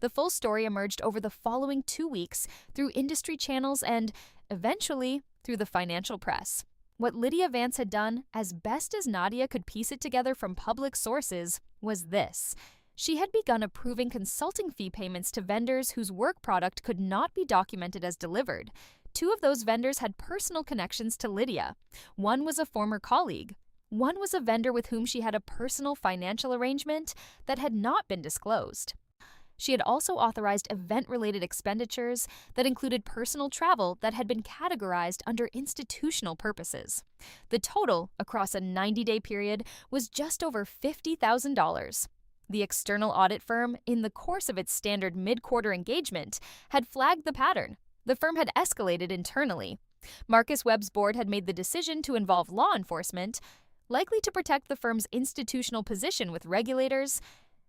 Speaker 1: The full story emerged over the following 2 weeks through industry channels and, eventually, through the financial press. What Lydia Vance had done, as best as Nadia could piece it together from public sources, was this. She had begun approving consulting fee payments to vendors whose work product could not be documented as delivered. 2 of those vendors had personal connections to Lydia. One was a former colleague. One was a vendor with whom she had a personal financial arrangement that had not been disclosed. She had also authorized event-related expenditures that included personal travel that had been categorized under institutional purposes. The total, across a 90-day period, was just over $50,000. The external audit firm, in the course of its standard mid-quarter engagement, had flagged the pattern. The firm had escalated internally. Marcus Webb's board had made the decision to involve law enforcement, likely to protect the firm's institutional position with regulators,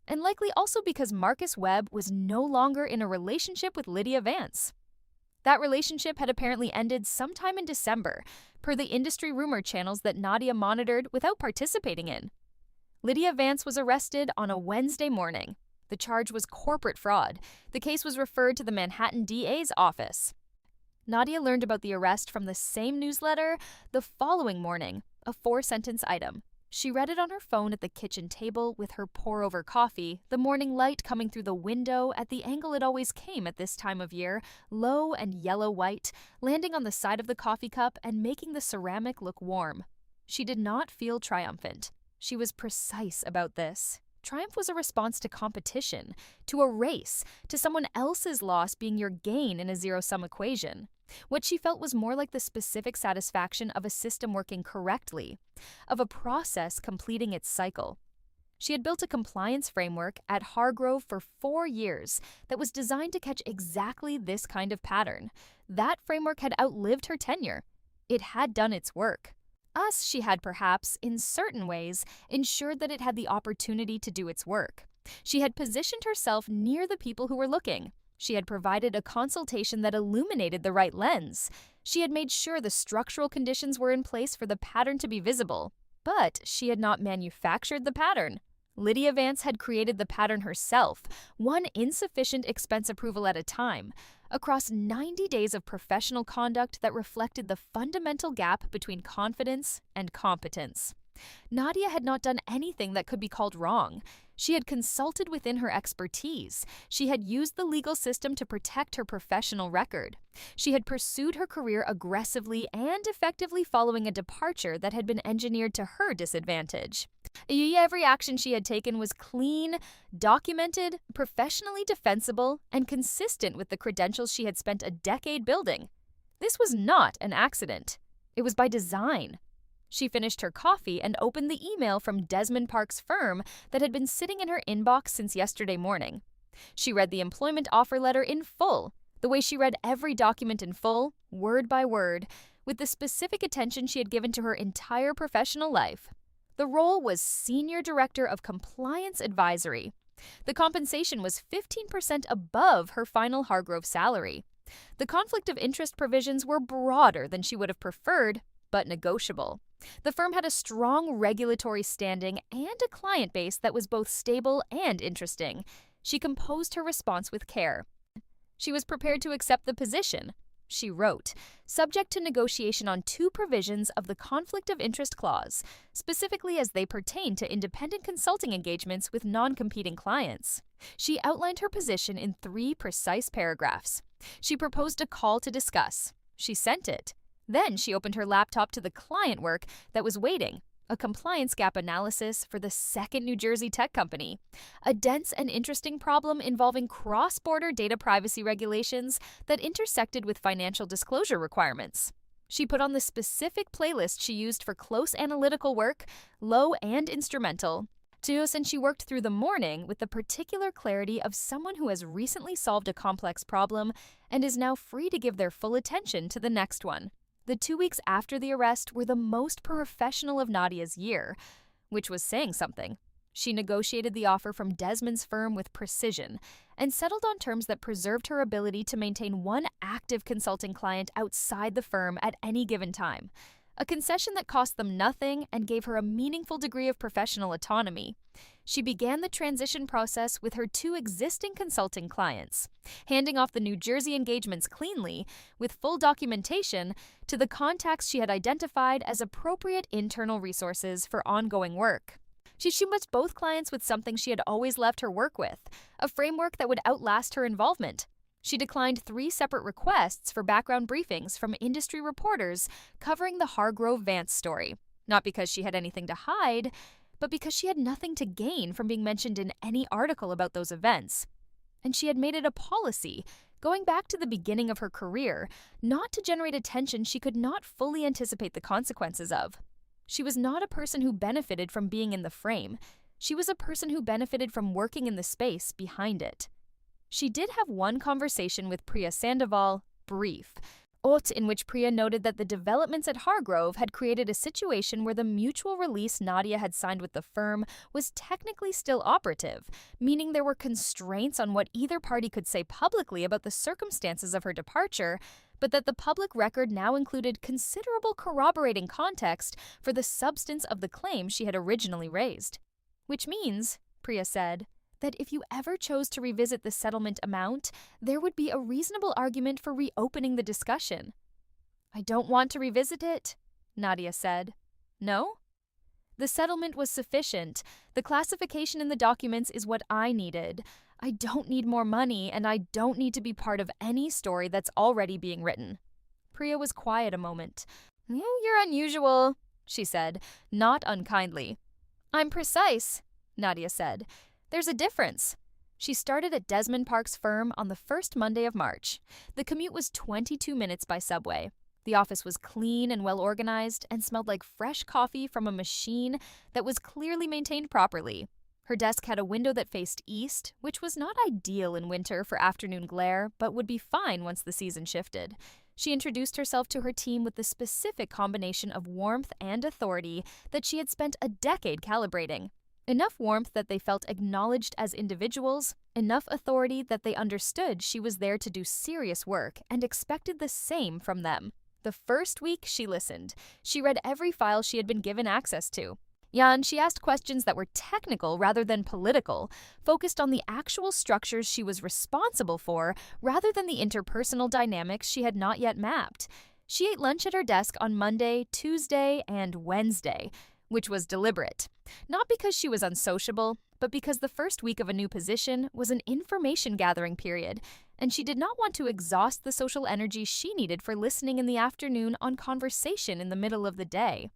Speaker 1: and likely also because Marcus Webb was no longer in a relationship with Lydia Vance. That relationship had apparently ended sometime in December, per the industry rumor channels that Nadia monitored without participating in. Lydia Vance was arrested on a Wednesday morning. The charge was corporate fraud. The case was referred to the Manhattan DA's office. Nadia learned about the arrest from the same newsletter the following morning, a 4-sentence item. She read it on her phone at the kitchen table with her pour-over coffee, the morning light coming through the window at the angle it always came at this time of year, low and yellow-white, landing on the side of the coffee cup and making the ceramic look warm. She did not feel triumphant. She was precise about this. Triumph was a response to competition, to a race, to someone else's loss being your gain in a zero-sum equation. What she felt was more like the specific satisfaction of a system working correctly, of a process completing its cycle. She had built a compliance framework at Hargrove for 4 years that was designed to catch exactly this kind of pattern. That framework had outlived her tenure. It had done its work. She had perhaps, in certain ways, ensured that it had the opportunity to do its work. She had positioned herself near the people who were looking. She had provided a consultation that illuminated the right lens. She had made sure the structural conditions were in place for the pattern to be visible. But she had not manufactured the pattern. Lydia Vance had created the pattern herself, one insufficient expense approval at a time, across 90 days of professional conduct that reflected the fundamental gap between confidence and competence. Nadia had not done anything that could be called wrong. She had consulted within her expertise. She had used the legal system to protect her professional record. She had pursued her career aggressively and effectively following a departure that had been engineered to her disadvantage. Every action she had taken was clean, documented, professionally defensible, and consistent with the credentials she had spent a decade building. This was not an accident. It was by design. She finished her coffee and opened the email from Desmond Park's firm that had been sitting in her inbox since yesterday morning. She read the employment offer letter in full, the way she read every document in full, word by word, with the specific attention she had given to her entire professional life. The role was Senior Director of Compliance Advisory. The compensation was 15% above her final Hargrove salary. The conflict of interest provisions were broader than she would have preferred, but negotiable. The firm had a strong regulatory standing and a client base that was both stable and interesting. She composed her response with care. She was prepared to accept the position. She wrote, subject to negotiation on 2 provisions of the Conflict of Interest Clause, specifically as they pertain to independent consulting engagements with non-competing clients. She outlined her position in 3 precise paragraphs. She proposed a call to discuss. She sent it. Then she opened her laptop to the client work that was waiting, a compliance gap analysis for the second New Jersey tech company, a dense and interesting problem involving cross-border data privacy regulations that intersected with financial disclosure requirements. She put on the specific playlist she used for close analytical work, low and instrumental, and she worked through the morning with the particular clarity of someone who has recently solved a complex problem and is now free to give their full attention to the next one. The 2 weeks after the arrest were the most professional of Nadia's year, which was saying something. She negotiated the offer from Desmond's firm with precision and settled on terms that preserved her ability to maintain one active consulting client outside the firm at any given time, a concession that cost them nothing and gave her a meaningful degree of professional autonomy. She began the transition process with her 2 existing consulting clients, handing off the New Jersey engagements cleanly, with full documentation, to the contacts she had identified as appropriate internal resources for ongoing work. She matched both clients with something she had always left her work with, a framework that would outlast her involvement. She declined 3 separate requests for background briefings from industry reporters covering the Hargrove Vance story, not because she had anything to hide, but because she had nothing to gain from being mentioned in any article about those events. And she had made it a policy, going back to the beginning of her career, not to generate attention she could not fully anticipate the consequences of. She was not a person who benefited from being in the frame. She was a person who benefited from working in the space behind it. She did have one conversation with Priya Sandoval, brief, in which Priya noted that the developments at Hargrove had created a situation where the mutual release Nadia had signed with the firm was technically still operative, meaning there were constraints on what either party could say publicly about the circumstances of her departure, but that the public record now included considerable corroborating context for the substance of the claim she had originally raised. Which means, Priya said, that if you ever chose to revisit the settlement amount, there would be a reasonable argument for reopening the discussion. I don't want to revisit it, Nadia said. No? The settlement was sufficient. The classification in the documents is what I needed. I don't need more money, and I don't need to be part of any story that's already being written. Priya was quiet a moment. You're unusual, she said, not unkindly. I'm precise, Nadia said. There's a difference. She started at Desmond Park's firm on the first Monday of March. The commute was 22 minutes by subway. The office was clean and well organized and smelled like fresh coffee from a machine that was clearly maintained properly. Her desk had a window that faced east, which was not ideal in winter for afternoon glare, but would be fine once the season shifted. She introduced herself to her team with the specific combination of warmth and authority that she had spent a decade calibrating. Enough warmth that they felt acknowledged as individuals, enough authority that they understood she was there to do serious work and expected the same from them. The first week she listened. She read every file she had been given access to. And she asked questions that were technical rather than political, focused on the actual structures she was responsible for rather than the interpersonal dynamics she had not yet mapped. She ate lunch at her desk on Monday, Tuesday, and Wednesday, which was deliberate. Not because she was unsociable, but because the first week of a new position was an information-gathering period, and she did not want to exhaust the social energy she needed for listening in the afternoon on conversation in the middle of the day.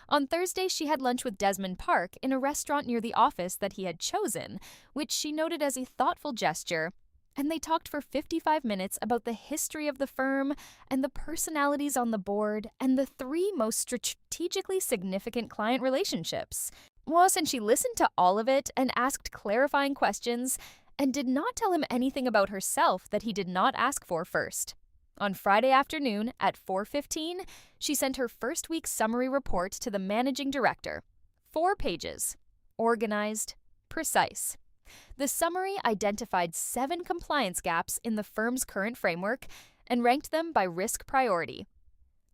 Speaker 1: On Thursday, she had lunch with Desmond Park in a restaurant near the office that he had chosen, which she noted as a thoughtful gesture. And they talked for 55 minutes about the history of the firm and the personalities on the board and the 3 most strategically significant client relationships. And she listened to all of it and asked clarifying questions and did not tell him anything about herself that he did not ask for first. On Friday afternoon at 4:15, she sent her first week summary report to the managing director. 4 pages. Organized. Precise. The summary identified 7 compliance gaps in the firm's current framework and ranked them by risk priority.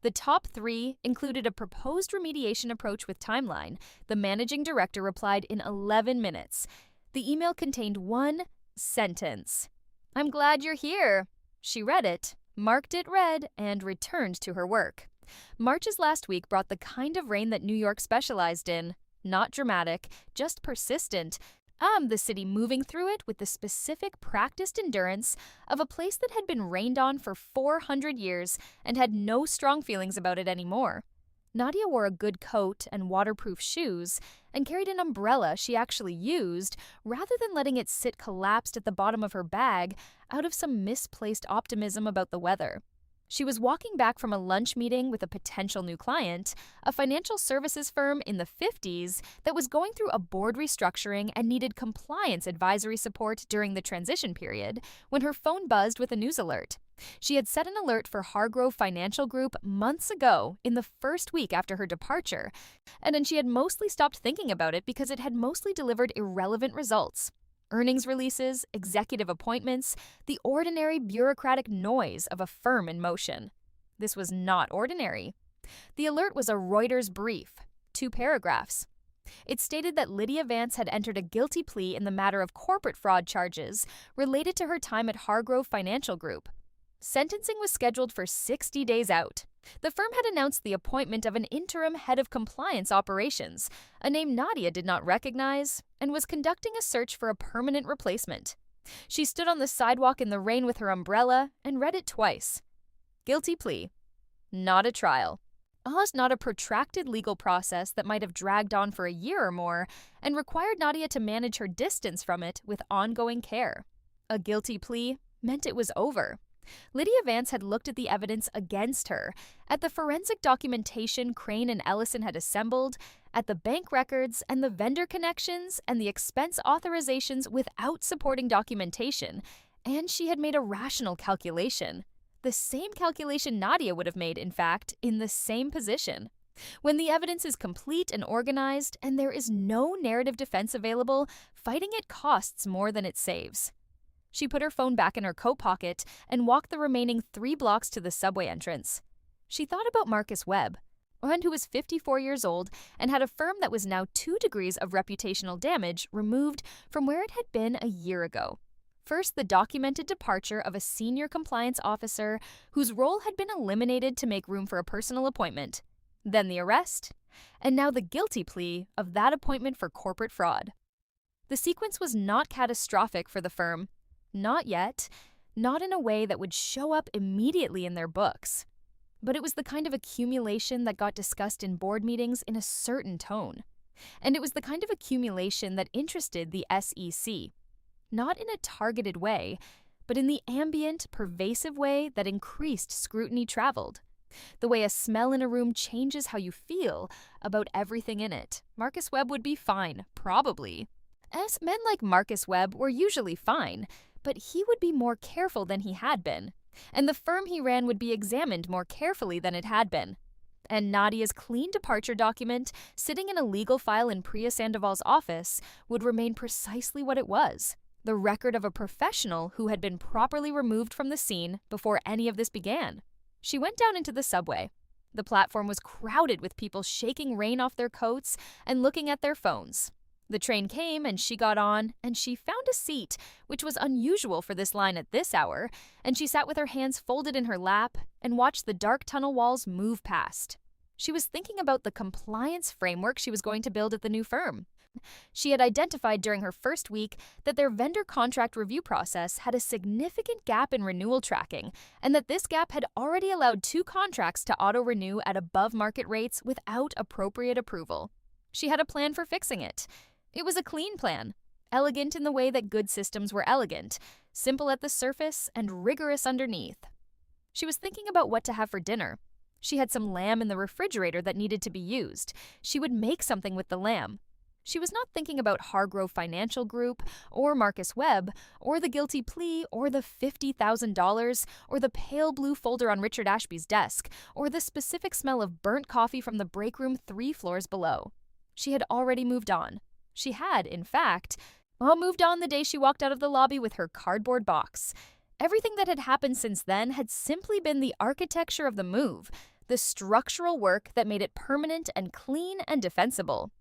Speaker 1: The top 3 included a proposed remediation approach with timeline. The managing director replied in 11 minutes. The email contained 1 sentence. "I'm glad you're here." She read it, marked it read, and returned to her work. March's last week brought the kind of rain that New York specialized in. Not dramatic, just persistent. The city moving through it with the specific practiced endurance of a place that had been rained on for 400 years and had no strong feelings about it anymore. Nadia wore a good coat and waterproof shoes and carried an umbrella she actually used rather than letting it sit collapsed at the bottom of her bag out of some misplaced optimism about the weather. She was walking back from a lunch meeting with a potential new client, a financial services firm in the 50s that was going through a board restructuring and needed compliance advisory support during the transition period, when her phone buzzed with a news alert. She had set an alert for Hargrove Financial Group months ago in the first week after her departure, and then she had mostly stopped thinking about it because it had mostly delivered irrelevant results. Earnings releases, executive appointments, the ordinary bureaucratic noise of a firm in motion. This was not ordinary. The alert was a Reuters brief, 2 paragraphs. It stated that Lydia Vance had entered a guilty plea in the matter of corporate fraud charges related to her time at Hargrove Financial Group. Sentencing was scheduled for 60 days out. The firm had announced the appointment of an interim head of compliance operations, a name Nadia did not recognize, and was conducting a search for a permanent replacement. She stood on the sidewalk in the rain with her umbrella and read it twice. Guilty plea. Not a trial. Not a protracted legal process that might have dragged on for a year or more and required Nadia to manage her distance from it with ongoing care. A guilty plea meant it was over. Lydia Vance had looked at the evidence against her, at the forensic documentation Crane and Ellison had assembled, at the bank records and the vendor connections and the expense authorizations without supporting documentation, and she had made a rational calculation. The same calculation Nadia would have made, in fact, in the same position. When the evidence is complete and organized and there is no narrative defense available, fighting it costs more than it saves. She put her phone back in her coat pocket and walked the remaining 3 blocks to the subway entrance. She thought about Marcus Webb, one who was 54 years old and had a firm that was now 2 degrees of reputational damage removed from where it had been a year ago. First, the documented departure of a senior compliance officer whose role had been eliminated to make room for a personal appointment. Then the arrest, and now the guilty plea of that appointment for corporate fraud. The sequence was not catastrophic for the firm. Not yet, not in a way that would show up immediately in their books. But it was the kind of accumulation that got discussed in board meetings in a certain tone. And it was the kind of accumulation that interested the SEC. Not in a targeted way, but in the ambient, pervasive way that increased scrutiny traveled. The way a smell in a room changes how you feel about everything in it. Marcus Webb would be fine, probably. As men like Marcus Webb were usually fine, but he would be more careful than he had been, and the firm he ran would be examined more carefully than it had been. And Nadia's clean departure document, sitting in a legal file in Priya Sandoval's office, would remain precisely what it was, the record of a professional who had been properly removed from the scene before any of this began. She went down into the subway. The platform was crowded with people shaking rain off their coats and looking at their phones. The train came and she got on, and she found a seat, which was unusual for this line at this hour, and she sat with her hands folded in her lap and watched the dark tunnel walls move past. She was thinking about the compliance framework she was going to build at the new firm. She had identified during her first week that their vendor contract review process had a significant gap in renewal tracking, and that this gap had already allowed 2 contracts to auto-renew at above-market rates without appropriate approval. She had a plan for fixing it. It was a clean plan. Elegant in the way that good systems were elegant, simple at the surface and rigorous underneath. She was thinking about what to have for dinner. She had some lamb in the refrigerator that needed to be used. She would make something with the lamb. She was not thinking about Hargrove Financial Group, or Marcus Webb, or the guilty plea, or the $50,000, or the pale blue folder on Richard Ashby's desk, or the specific smell of burnt coffee from the break room 3 floors below. She had already moved on. She had, in fact, moved on the day she walked out of the lobby with her cardboard box. Everything that had happened since then had simply been the architecture of the move, the structural work that made it permanent and clean and defensible.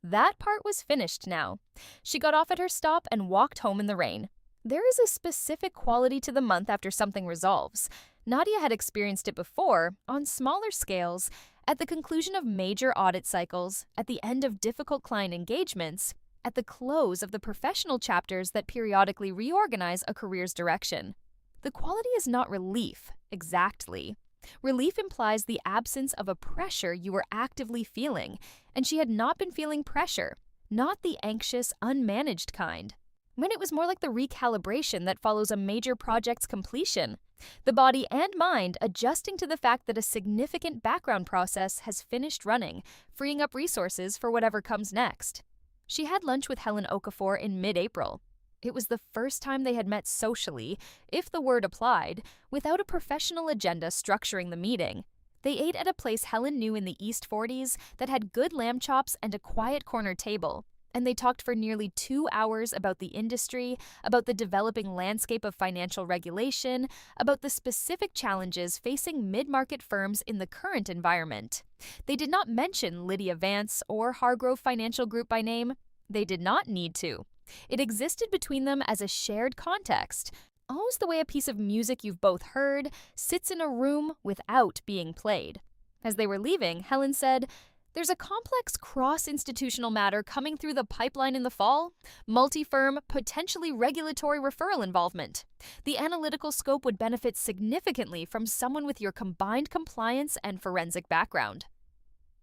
Speaker 1: That part was finished now. She got off at her stop and walked home in the rain. There is a specific quality to the month after something resolves. Nadia had experienced it before, on smaller scales, at the conclusion of major audit cycles, at the end of difficult client engagements, at the close of the professional chapters that periodically reorganize a career's direction. The quality is not relief, exactly. Relief implies the absence of a pressure you were actively feeling, and she had not been feeling pressure, not the anxious, unmanaged kind. When it was more like the recalibration that follows a major project's completion, the body and mind adjusting to the fact that a significant background process has finished running, freeing up resources for whatever comes next. She had lunch with Helen Okafor in mid-April. It was the first time they had met socially, if the word applied, without a professional agenda structuring the meeting. They ate at a place Helen knew in the East 40s that had good lamb chops and a quiet corner table, and they talked for nearly 2 hours about the industry, about the developing landscape of financial regulation, about the specific challenges facing mid-market firms in the current environment. They did not mention Lydia Vance or Hargrove Financial Group by name. They did not need to. It existed between them as a shared context, almost the way a piece of music you've both heard sits in a room without being played. As they were leaving, Helen said, "There's a complex cross-institutional matter coming through the pipeline in the fall, multi-firm, potentially regulatory referral involvement. The analytical scope would benefit significantly from someone with your combined compliance and forensic background."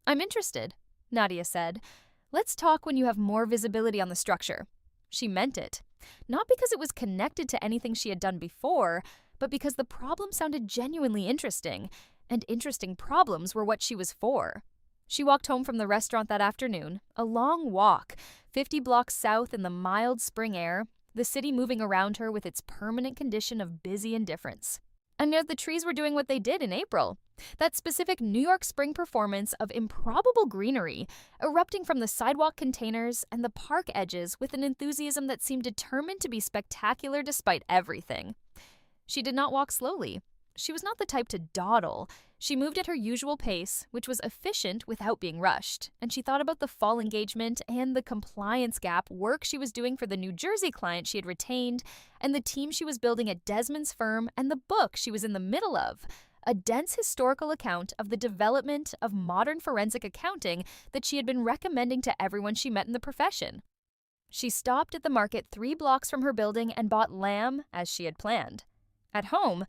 Speaker 1: "I'm interested," Nadia said. "Let's talk when you have more visibility on the structure." She meant it, not because it was connected to anything she had done before, but because the problem sounded genuinely interesting, and interesting problems were what she was for. She walked home from the restaurant that afternoon, a long walk, 50 blocks south in the mild spring air, the city moving around her with its permanent condition of busy indifference. And yet the trees were doing what they did in April. That specific New York spring performance of improbable greenery, erupting from the sidewalk containers and the park edges with an enthusiasm that seemed determined to be spectacular despite everything. She did not walk slowly. She was not the type to dawdle. She moved at her usual pace, which was efficient without being rushed, and she thought about the fall engagement and the compliance gap work she was doing for the New Jersey client she had retained, and the team she was building at Desmond's firm, and the book she was in the middle of, a dense historical account of the development of modern forensic accounting that she had been recommending to everyone she met in the profession. She stopped at the market 3 blocks from her building and bought lamb as she had planned. At home,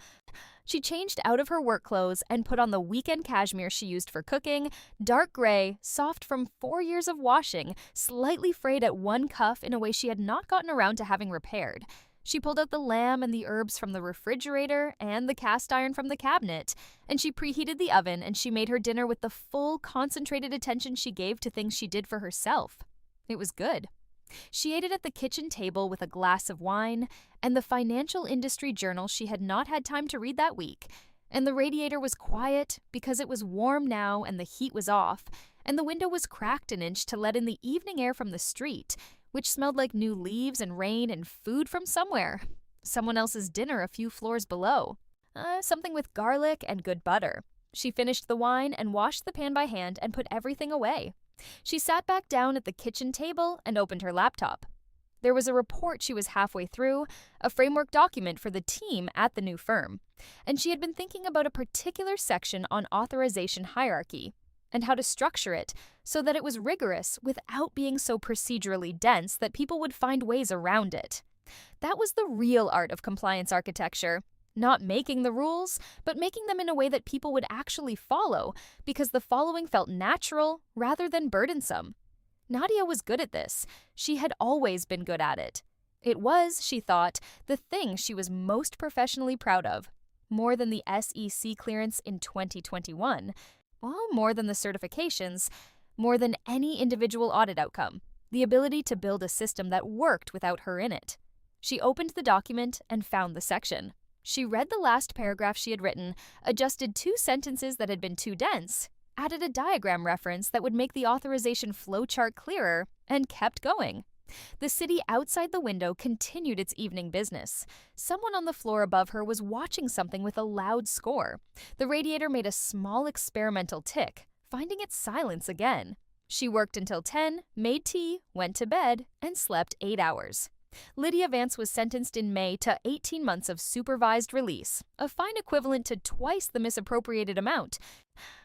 Speaker 1: she changed out of her work clothes and put on the weekend cashmere she used for cooking, dark gray, soft from 4 years of washing, slightly frayed at one cuff in a way she had not gotten around to having repaired. She pulled out the lamb and the herbs from the refrigerator and the cast iron from the cabinet, and she preheated the oven and she made her dinner with the full, concentrated attention she gave to things she did for herself. It was good. She ate it at the kitchen table with a glass of wine and the financial industry journal she had not had time to read that week, and the radiator was quiet because it was warm now and the heat was off, and the window was cracked an inch to let in the evening air from the street, which smelled like new leaves and rain and food from somewhere. Someone else's dinner a few floors below. Something with garlic and good butter. She finished the wine and washed the pan by hand and put everything away. She sat back down at the kitchen table and opened her laptop. There was a report she was halfway through, a framework document for the team at the new firm, and she had been thinking about a particular section on authorization hierarchy and how to structure it so that it was rigorous without being so procedurally dense that people would find ways around it. That was the real art of compliance architecture. Not making the rules, but making them in a way that people would actually follow, because the following felt natural rather than burdensome. Nadia was good at this. She had always been good at it. It was, she thought, the thing she was most professionally proud of. More than the SEC clearance in 2021. Well, more than the certifications. More than any individual audit outcome. The ability to build a system that worked without her in it. She opened the document and found the section. She read the last paragraph she had written, adjusted 2 sentences that had been too dense, added a diagram reference that would make the authorization flowchart clearer, and kept going. The city outside the window continued its evening business. Someone on the floor above her was watching something with a loud score. The radiator made a small experimental tick, finding its silence again. She worked until 10, made tea, went to bed, and slept 8 hours. Lydia Vance was sentenced in May to 18 months of supervised release, a fine equivalent to twice the misappropriated amount,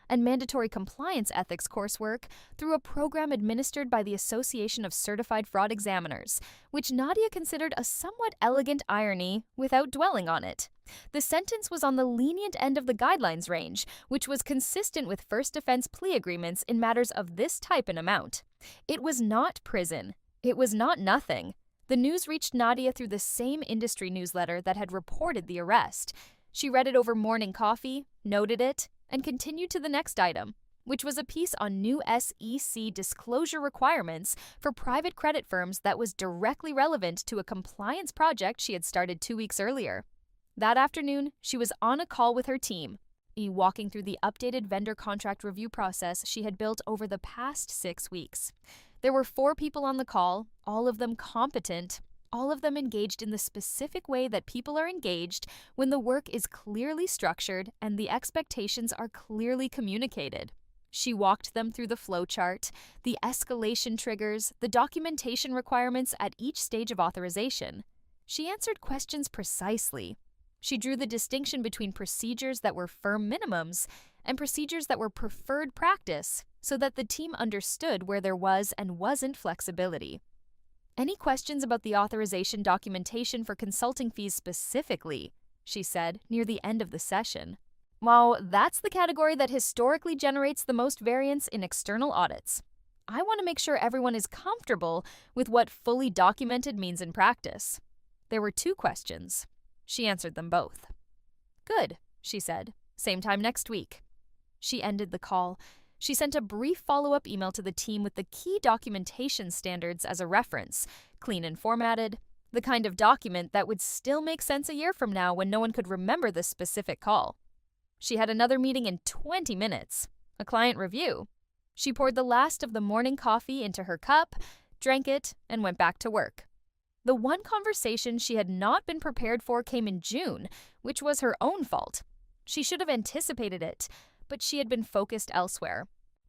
Speaker 1: and mandatory compliance ethics coursework through a program administered by the Association of Certified Fraud Examiners, which Nadia considered a somewhat elegant irony without dwelling on it. The sentence was on the lenient end of the guidelines range, which was consistent with first offense plea agreements in matters of this type and amount. It was not prison. It was not nothing. The news reached Nadia through the same industry newsletter that had reported the arrest. She read it over morning coffee, noted it, and continued to the next item, which was a piece on new SEC disclosure requirements for private credit firms that was directly relevant to a compliance project she had started 2 weeks earlier. That afternoon, she was on a call with her team, walking through the updated vendor contract review process she had built over the past 6 weeks. There were 4 people on the call, all of them competent, all of them engaged in the specific way that people are engaged when the work is clearly structured and the expectations are clearly communicated. She walked them through the flowchart, the escalation triggers, the documentation requirements at each stage of authorization. She answered questions precisely. She drew the distinction between procedures that were firm minimums and procedures that were preferred practice so that the team understood where there was and wasn't flexibility. Any questions about the authorization documentation for consulting fees specifically, she said near the end of the session. Well, that's the category that historically generates the most variance in external audits. I want to make sure everyone is comfortable with what fully documented means in practice. There were 2 questions. She answered them both. Good, she said. Same time next week. She ended the call. She sent a brief follow-up email to the team with the key documentation standards as a reference, clean and formatted, the kind of document that would still make sense a year from now when no one could remember the specific call. She had another meeting in 20 minutes, a client review. She poured the last of the morning coffee into her cup, drank it, and went back to work. The one conversation she had not been prepared for came in June, which was her own fault. She should have anticipated it, but she had been focused elsewhere.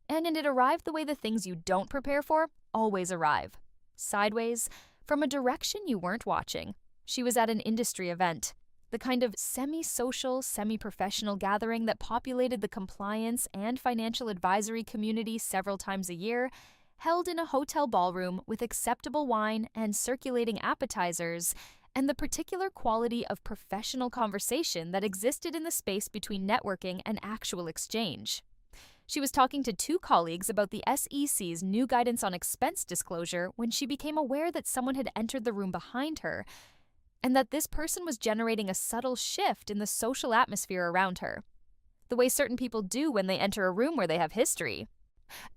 Speaker 1: And it arrived the way the things you don't prepare for always arrive. Sideways, from a direction you weren't watching. She was at an industry event, the kind of semi-social, semi-professional gathering that populated the compliance and financial advisory community several times a year, held in a hotel ballroom with acceptable wine and circulating appetizers, and the particular quality of professional conversation that existed in the space between networking and actual exchange. She was talking to 2 colleagues about the SEC's new guidance on expense disclosure when she became aware that someone had entered the room behind her, and that this person was generating a subtle shift in the social atmosphere around her, the way certain people do when they enter a room where they have history.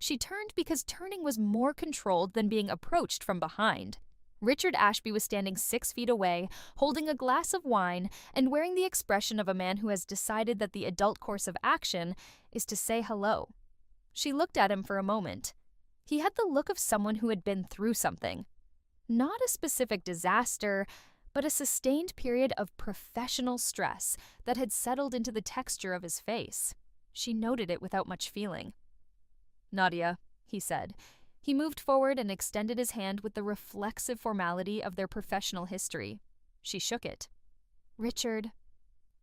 Speaker 1: She turned because turning was more controlled than being approached from behind. Richard Ashby was standing 6 feet away, holding a glass of wine and wearing the expression of a man who has decided that the adult course of action is to say hello. She looked at him for a moment. He had the look of someone who had been through something. Not a specific disaster, but a sustained period of professional stress that had settled into the texture of his face. She noted it without much feeling. "Nadia," he said. He moved forward and extended his hand with the reflexive formality of their professional history. She shook it. "Richard."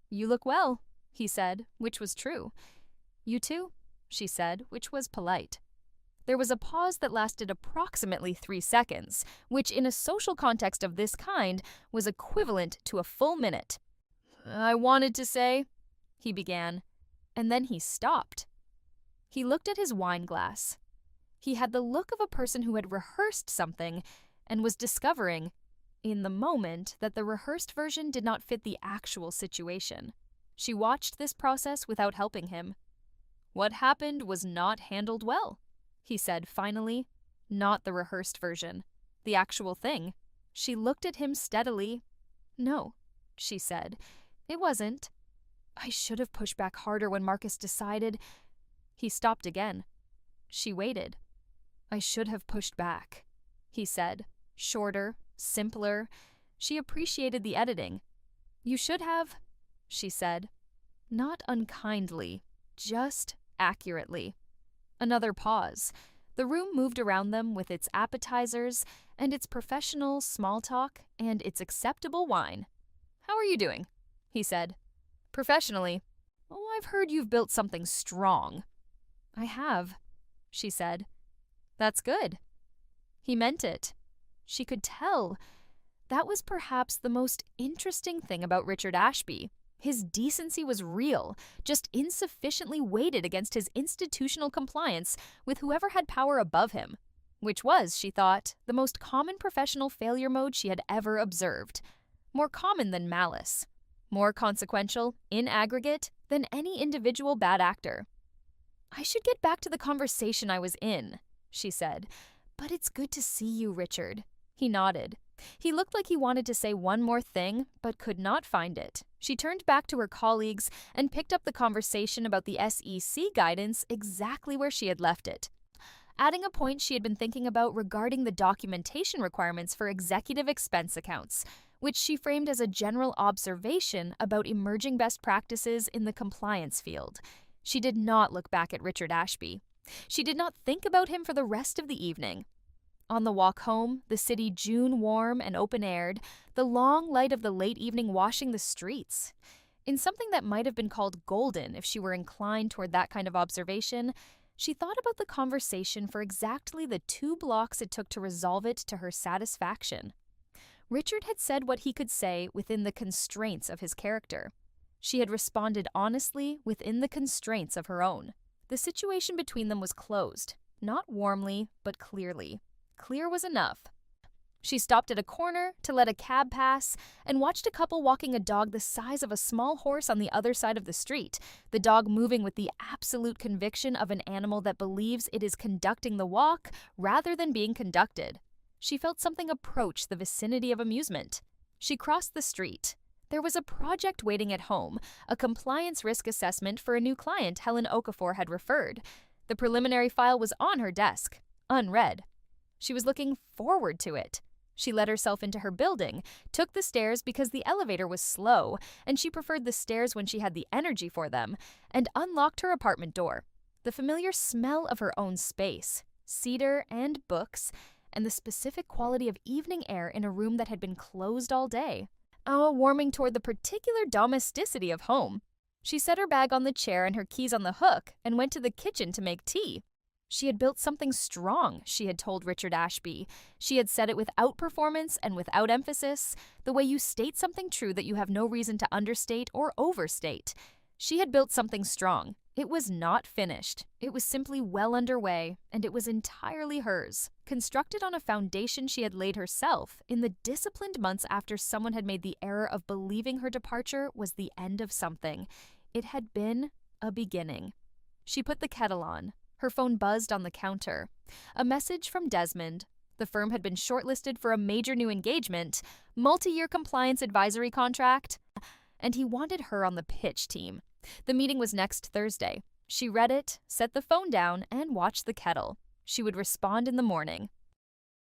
Speaker 1: "You look well," he said, which was true. "You too," she said, which was polite. There was a pause that lasted approximately 3 seconds, which in a social context of this kind was equivalent to a full minute. "I wanted to say," he began, and then he stopped. He looked at his wine glass. He had the look of a person who had rehearsed something and was discovering, in the moment, that the rehearsed version did not fit the actual situation. She watched this process without helping him. "What happened was not handled well," he said finally. "Not the rehearsed version. The actual thing." She looked at him steadily. "No," she said. "It wasn't. I should have pushed back harder when Marcus decided." He stopped again. She waited. "I should have pushed back," he said. Shorter, simpler. She appreciated the editing. "You should have," she said. Not unkindly, just accurately. Another pause. The room moved around them with its appetizers and its professional small talk and its acceptable wine. "How are you doing?" he said. "Professionally." "Oh, I've heard you've built something strong." "I have," she said. "That's good." He meant it. She could tell. That was perhaps the most interesting thing about Richard Ashby. His decency was real, just insufficiently weighted against his institutional compliance with whoever had power above him, which was, she thought, the most common professional failure mode she had ever observed. More common than malice. More consequential, in aggregate, than any individual bad actor. "I should get back to the conversation I was in," she said. "But it's good to see you, Richard." He nodded. He looked like he wanted to say one more thing, but could not find it. She turned back to her colleagues and picked up the conversation about the SEC guidance exactly where she had left it, adding a point she had been thinking about regarding the documentation requirements for executive expense accounts, which she framed as a general observation about emerging best practices in the compliance field. She did not look back at Richard Ashby. She did not think about him for the rest of the evening. On the walk home, the city June warm and open-aired, the long light of the late evening washing the streets. In something that might have been called golden if she were inclined toward that kind of observation, she thought about the conversation for exactly the 2 blocks it took to resolve it to her satisfaction. Richard had said what he could say within the constraints of his character. She had responded honestly within the constraints of her own. The situation between them was closed, not warmly, but clearly. Clear was enough. She stopped at a corner to let a cab pass and watched a couple walking a dog the size of a small horse on the other side of the street, the dog moving with the absolute conviction of an animal that believes it is conducting the walk rather than being conducted. She felt something approach the vicinity of amusement. She crossed the street. There was a project waiting at home, a compliance risk assessment for a new client Helen Okafor had referred. The preliminary file was on her desk, unread. She was looking forward to it. She let herself into her building, took the stairs because the elevator was slow, and she preferred the stairs when she had the energy for them, and unlocked her apartment door. The familiar smell of her own space, cedar and books, and the specific quality of evening air in a room that had been closed all day. Warming toward the particular domesticity of home. She set her bag on the chair and her keys on the hook and went to the kitchen to make tea. She had built something strong, she had told Richard Ashby. She had said it without performance and without emphasis, the way you state something true that you have no reason to understate or overstate. She had built something strong. It was not finished. It was simply well underway, and it was entirely hers, constructed on a foundation she had laid herself in the disciplined months after someone had made the error of believing her departure was the end of something. It had been a beginning. She put the kettle on. Her phone buzzed on the counter. A message from Desmond. The firm had been shortlisted for a major new engagement, multi-year compliance advisory contract, and he wanted her on the pitch team. The meeting was next Thursday. She read it, set the phone down, and watched the kettle. She would respond in the morning.